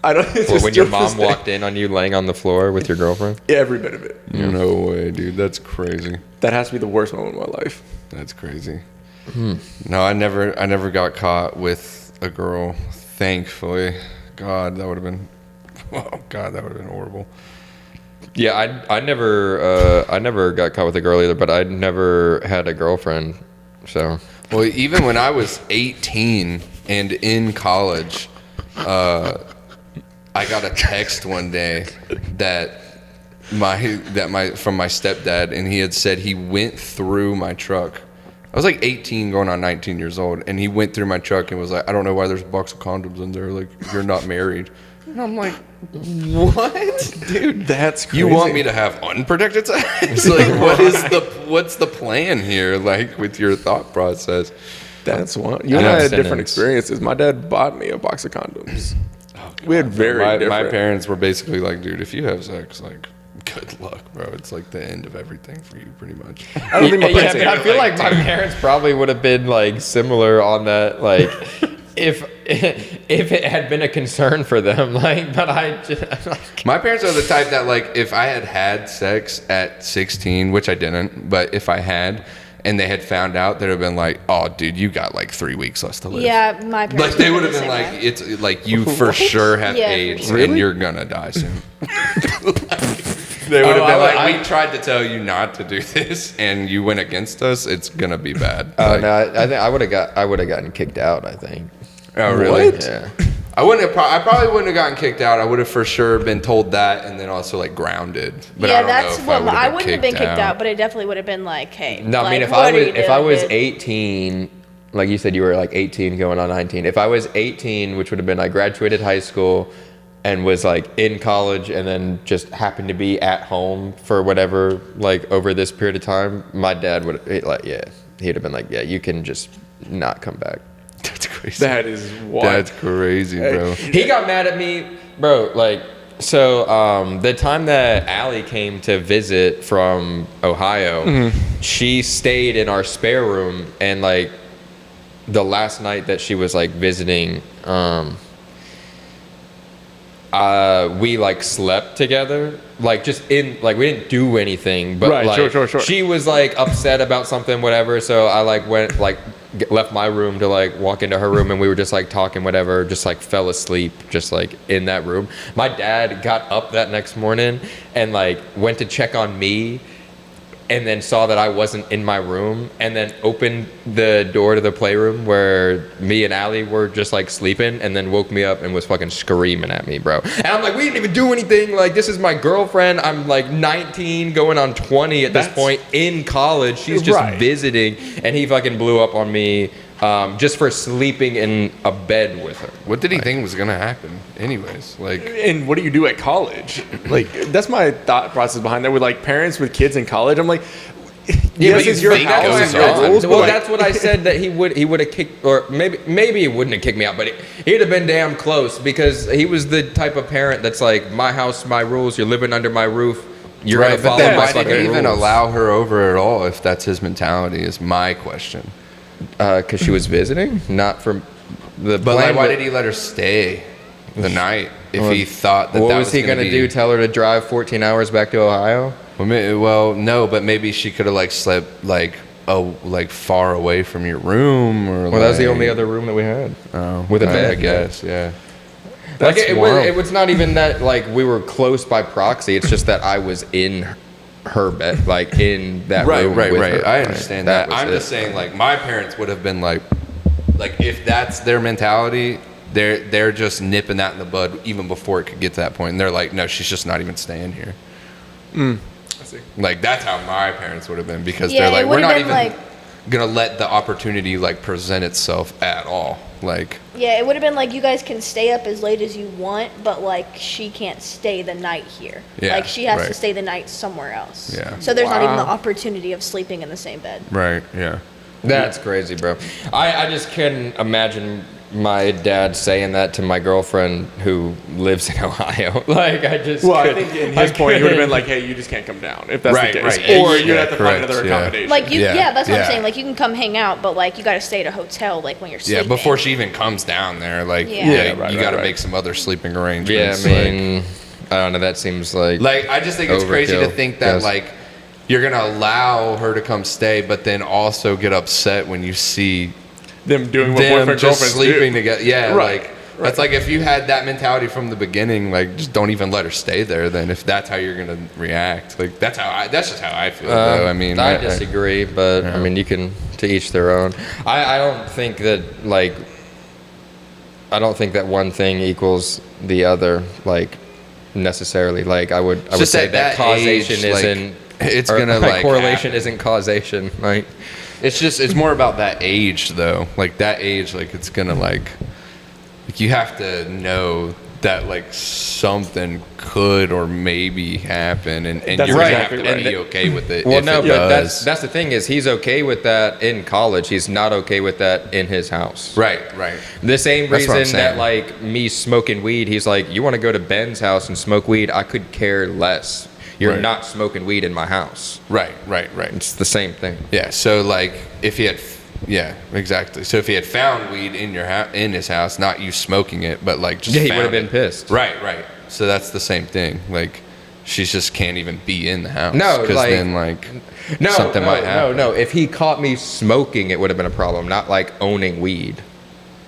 I don't. Well, when your mom walked in on you laying on the floor with your girlfriend? every bit of it. No way, dude. That's crazy. That has to be the worst moment of my life. That's crazy. No, I never got caught with a girl. Thankfully, God, that would have been. Oh God, that would have been horrible. Yeah, I never got caught with a girl either, but I never had a girlfriend. So Well, even when I was 18 and in college, I got a text one day from my stepdad, and he had said he went through my truck. I was like 18 going on 19 years old, and he went through my truck and was like, I don't know why there's a box of condoms in there. Like, you're not married. And I'm like, what? Dude, That's crazy. you want me to have unprotected sex? Like, what's the plan here? Like, with your thought process. That's one. You and I had different experiences. My dad bought me a box of condoms. We had very different. My parents were basically like, dude, if you have sex, like, good luck, bro. It's like the end of everything for you, pretty much. I don't think my parents. I feel like my parents probably would have been like similar on that, like if it had been a concern for them, like. But I just like, My parents are the type that, like, if I had sex at 16, which I didn't, but if I had, and they had found out, they'd have been like, oh, dude, you got like 3 weeks less to live. Yeah, my parents. Like, they would have the been same like, way. it's like, you for sure have Yeah. AIDS Really? and you're gonna die soon. They would have been like, we tried to tell you not to do this and you went against us. It's gonna be bad. oh no, I think I would have gotten kicked out. I think. Oh, really? What? Yeah. I probably wouldn't have gotten kicked out. I would have for sure been told that, and then also like grounded. But yeah, I don't that's know if what would've I wouldn't have been kicked out. out, but it definitely would have been like, hey. No, I mean like, if I what are was you if I doing, was dude? 18, like you said, you were like 18 going on 19. If I was 18, which would have been I graduated high school and was like in college and then just happened to be at home for whatever, like over this period of time, my dad would he'd have been like, yeah, you can just not come back. That's crazy. That is wild. That's crazy, bro. He got mad at me, bro. Like, so the time that Allie came to visit from Ohio, she stayed in our spare room, and like the last night that she was like visiting, we like slept together, like just in like we didn't do anything, but Right, like sure. she was like upset about something, whatever. So I like went like left my room to like walk into her room, and we were just like talking, whatever. Just like fell asleep, just like in that room. My dad got up that next morning and like went to check on me. and then saw that I wasn't in my room, and then opened the door to the playroom where me and Allie were just like sleeping, and then woke me up and was fucking screaming at me, bro. And I'm like, we didn't even do anything. Like, this is my girlfriend. I'm like 19 going on 20 at this point in college. She's just visiting, and he fucking blew up on me just for sleeping in a bed with her. What did he think was gonna happen anyways? Like, and what do you do at college? Like, that's my thought process behind that with like parents with kids in college. I'm like, yes, it's your house and your rules. Well, that's what I said, that he would have kicked, or maybe he wouldn't have kicked me out, but he'd have been damn close, because he was the type of parent that's like, my house, my rules, you're living under my roof, you're gonna follow my fucking rules. Why did he even allow her over at all if that's his mentality, is my question. Because she was visiting, not from the. But like, why did he let her stay the night if he thought that? What was he gonna do? Tell her to drive 14 hours back to Ohio? Well, no, but maybe she could have like slept like far away from your room, or that was the only other room that we had. Oh, with a bed, I guess, yeah. Like it was not even that like we were close by proxy. It's just that I was in her bed, like in that room with her. I understand that. I'm just saying, like, my parents would have been like if that's their mentality, they're just nipping that in the bud even before it could get to that point. And they're like, no, she's just not even staying here. I see. Like, that's how my parents would have been, because they're like, we're not even gonna let the opportunity like present itself at all. Like, yeah, it would have been like, you guys can stay up as late as you want, but like she can't stay the night here. Yeah, like she has to stay the night somewhere else. Yeah. So there's not even the opportunity of sleeping in the same bed. Right. Yeah. That's crazy, bro. I just couldn't imagine my dad saying that to my girlfriend who lives in Ohio. Like, I just. Well, I think in his point, he would have been like, "Hey, you just can't come down if that's the case, or you'd have to find another accommodation." Like that's what I'm saying. Like, you can come hang out, but like you got to stay at a hotel, like when you're sleeping. Yeah, before she even comes down there, like, you got to make some other sleeping arrangements. Yeah, I mean, I don't know. That seems like. Like, I just think it's crazy to think that like you're gonna allow her to come stay, but then also get upset when you see them doing what them boyfriend just girlfriends sleeping do. together. Yeah, like that's like, if you had that mentality from the beginning, like, just don't even let her stay there. Then if that's how you're gonna react, like that's just how I feel. Though. I mean, I disagree, but I mean, you can, to each their own. I don't think that one thing equals the other, like, necessarily. Like, I would say that causation isn't. It's gonna like correlation isn't causation. Like, it's more about that age though. Like, that age, like, it's gonna like you have to know that like something could or maybe happen, and you're gonna have to be okay with it. Well, no, but that's the thing, is he's okay with that in college. He's not okay with that in his house. Right. The same reason that like me smoking weed, he's like, you want to go to Ben's house and smoke weed? I could care less. You're not smoking weed in my house. Right. It's the same thing. Yeah. So like, if he had, exactly. So if he had found weed in his house, not you smoking it, but like just he would have been pissed. Right. So that's the same thing. Like, she just can't even be in the house. No, because like, then like something might happen. No. If he caught me smoking, it would have been a problem. Not like owning weed.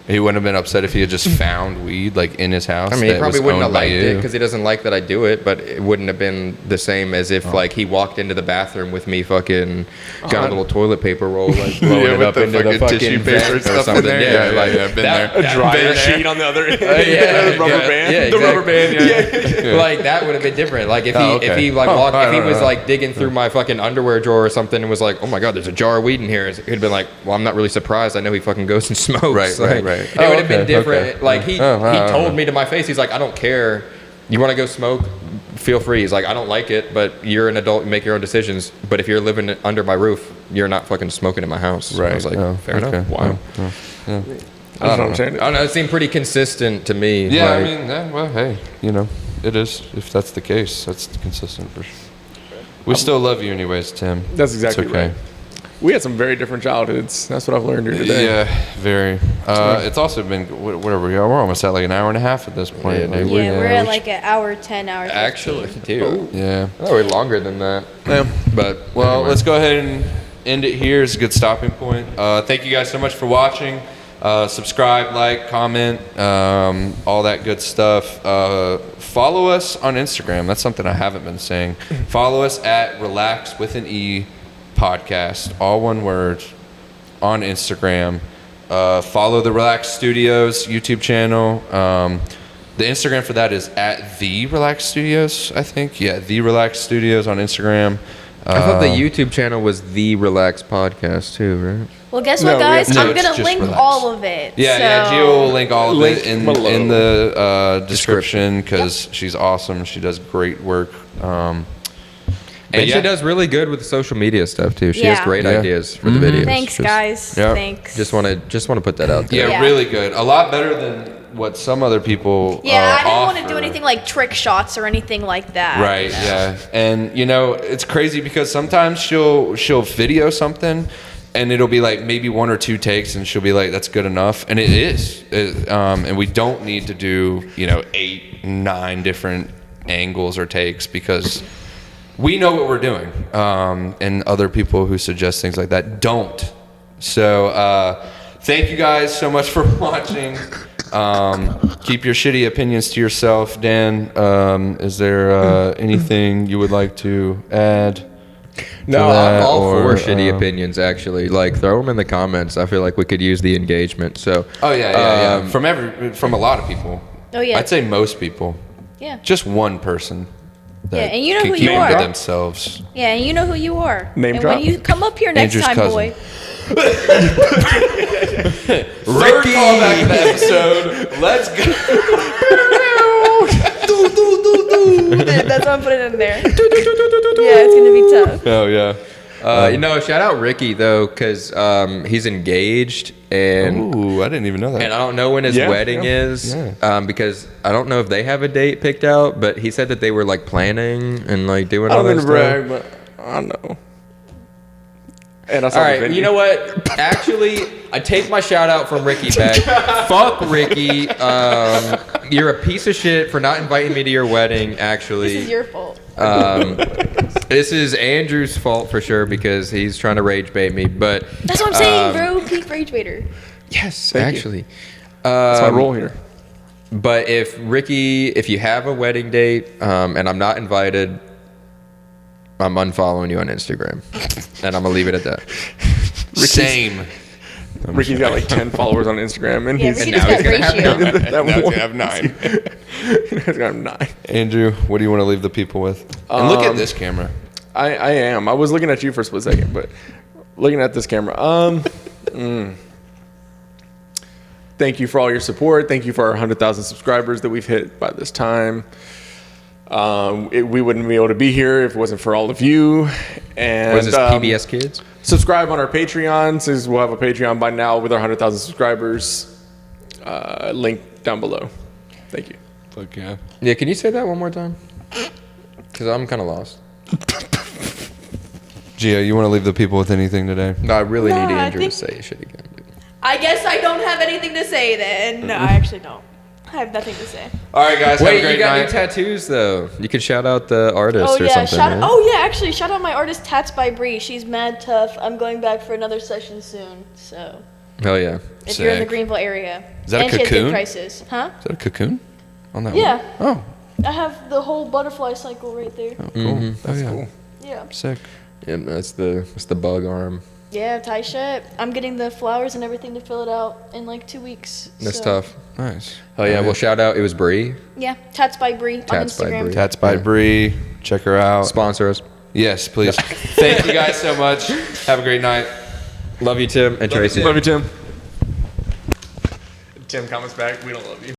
He wouldn't have been upset if he had just found weed like in his house. I mean, he probably wouldn't have liked it because he doesn't like that I do it, but it wouldn't have been the same as if like he walked into the bathroom with me fucking got a little toilet paper roll, like blowing it up into the fucking tissue paper or something. Yeah, I've been there. A dryer sheet on the other end. The rubber band. Yeah, the rubber band. Like, that would have been different. Like, if he like walked, if he was like digging through my fucking underwear drawer or something and was like, oh my god, there's a jar of weed in here, he'd been like, well, I'm not really surprised. I know he fucking goes and smokes. Right. It would have been different. Like, he told me to my face, he's like, I don't care. You want to go smoke? Feel free. He's like, I don't like it, but you're an adult. You make your own decisions. But if you're living under my roof, you're not fucking smoking in my house. Right. I was like, fair enough. Wow. I don't know. It seemed pretty consistent to me. Yeah, like, I mean, well, hey, it is. If that's the case, that's consistent for sure. We still love you anyways, Tim. That's exactly it's okay. right. We had some very different childhoods. That's what I've learned here today. Yeah, very. It's also been, whatever we are, we're almost at like an hour and a half at this point. Yeah, we're at like an hour, 10 hours. Actually, dude. Yeah. Oh, we're longer than that. Yeah. But, well, let's go ahead and end it here. It's a good stopping point. Thank you guys so much for watching. Subscribe, like, comment, all that good stuff. Follow us on Instagram. That's something I haven't been saying. Follow us at Relax with an E Podcast, all one word, on Instagram. Follow the Relax Studios YouTube channel. The Instagram for that is at The Relax Studios, I think. Yeah, The Relax Studios on Instagram. I thought the YouTube channel was The Relaxe Podcast too, right? Well, guess what, guys? No, I'm it's going to just link Relax. all of it. Yeah, so. Gio will link all of it in the description Description. because she's awesome. She does great work. And yeah. she does really good with the social media stuff too. She Yeah. has great Yeah. ideas for the videos. Thanks, guys. Yeah. Thanks. Just want to put that out there. Yeah, Yeah. really good. A lot better than what some other people Yeah, I didn't want to offer. do anything like trick shots or anything like that. Right, you know? yeah. And it's crazy because sometimes she'll video something and it'll be like maybe 1 or 2 takes and she'll be like, that's good enough. And it is. And we don't need to do, 8, 9 different angles or takes because we know what we're doing. And other people who suggest things like that don't. So thank you guys so much for watching. Keep your shitty opinions to yourself. Dan, is there anything you would like to add? No, I'm all for or, shitty opinions. Actually, like throw them in the comments. I feel like we could use the engagement. So. Oh yeah. From a lot of people. Oh, yeah. I'd say most people. Yeah. Just one person. Yeah, and you know can who keep you them to are. themselves. Yeah, and you know who you are. Name and drop. when you come up here next Andrew's time, cousin. boy. Third callback of the episode. Let's go. That's why I'm putting it in there. Yeah, it's gonna be tough. Oh yeah. Shout out Ricky though, because he's engaged and. Ooh, I didn't even know that. And I don't know when his Yeah, wedding yeah. is, because I don't know if they have a date picked out. But he said that they were like planning and like doing I all don't that mean to stuff. brag, but I know. And I saw All the right, venue. you know what? Actually, I take my shout out from Ricky back. Fuck Ricky. You're a piece of shit for not inviting me to your wedding. Actually, This is your fault. this is Andrew's fault for sure because he's trying to rage bait me. But That's what I'm saying, bro. Peak rage baiter. yes, Thank you. actually. That's my role here. But if you have a wedding date and I'm not invited, I'm unfollowing you on Instagram, and I'm gonna leave it at that. Same. Ricky's got like 10 followers on Instagram, and Yeah, he's Ricky now just got he's gonna have ratio. none. that Now he's one. gonna have 9. He's got 9. Andrew, what do you want to leave the people with? And look at this camera. I am. I was looking at you for a split second, but looking at this camera. Thank you for all your support. Thank you for our 100,000 subscribers that we've hit by this time. We wouldn't be able to be here if it wasn't for all of you. And What is this, PBS Kids? subscribe on our Patreon, since we'll have a Patreon by now with our 100,000 subscribers. Link down below. Thank you. Fuck yeah. Yeah, can you say that one more time? Because I'm kind of lost. Gio, you want to leave the people with anything today? No, I really No, need I Andrew think- to say shit again. I guess I don't have anything to say then. No, I actually don't. I have nothing to say. All right, guys. have a Wait, great you got night. new tattoos though. You could shout out the artist Oh or yeah, something. shout right? oh yeah, actually shout out my artist Tats by Bree. She's mad tough. I'm going back for another session soon. So Hell yeah. if you're in the Sick. Greenville area. Is that a and she has cocoon? good prices. Huh? Is that a cocoon on that Yeah. one? I have the whole butterfly cycle right there. Oh, cool. That's yeah. cool. Yeah. Sick. Yeah, that's the bug arm. Yeah, tight shit. I'm getting the flowers and everything to fill it out in like 2 weeks. That's so. tough. Nice. Oh yeah, well shout out. It was Bree. Yeah, Tats by Bree on Tats by Instagram. Bree. Tats by Bree. Check her out. Sponsor us. Yes, please. Thank you guys so much. Have a great night. Love you, Tim and Tracy. Love you, Tim. Tim comments back, we don't love you.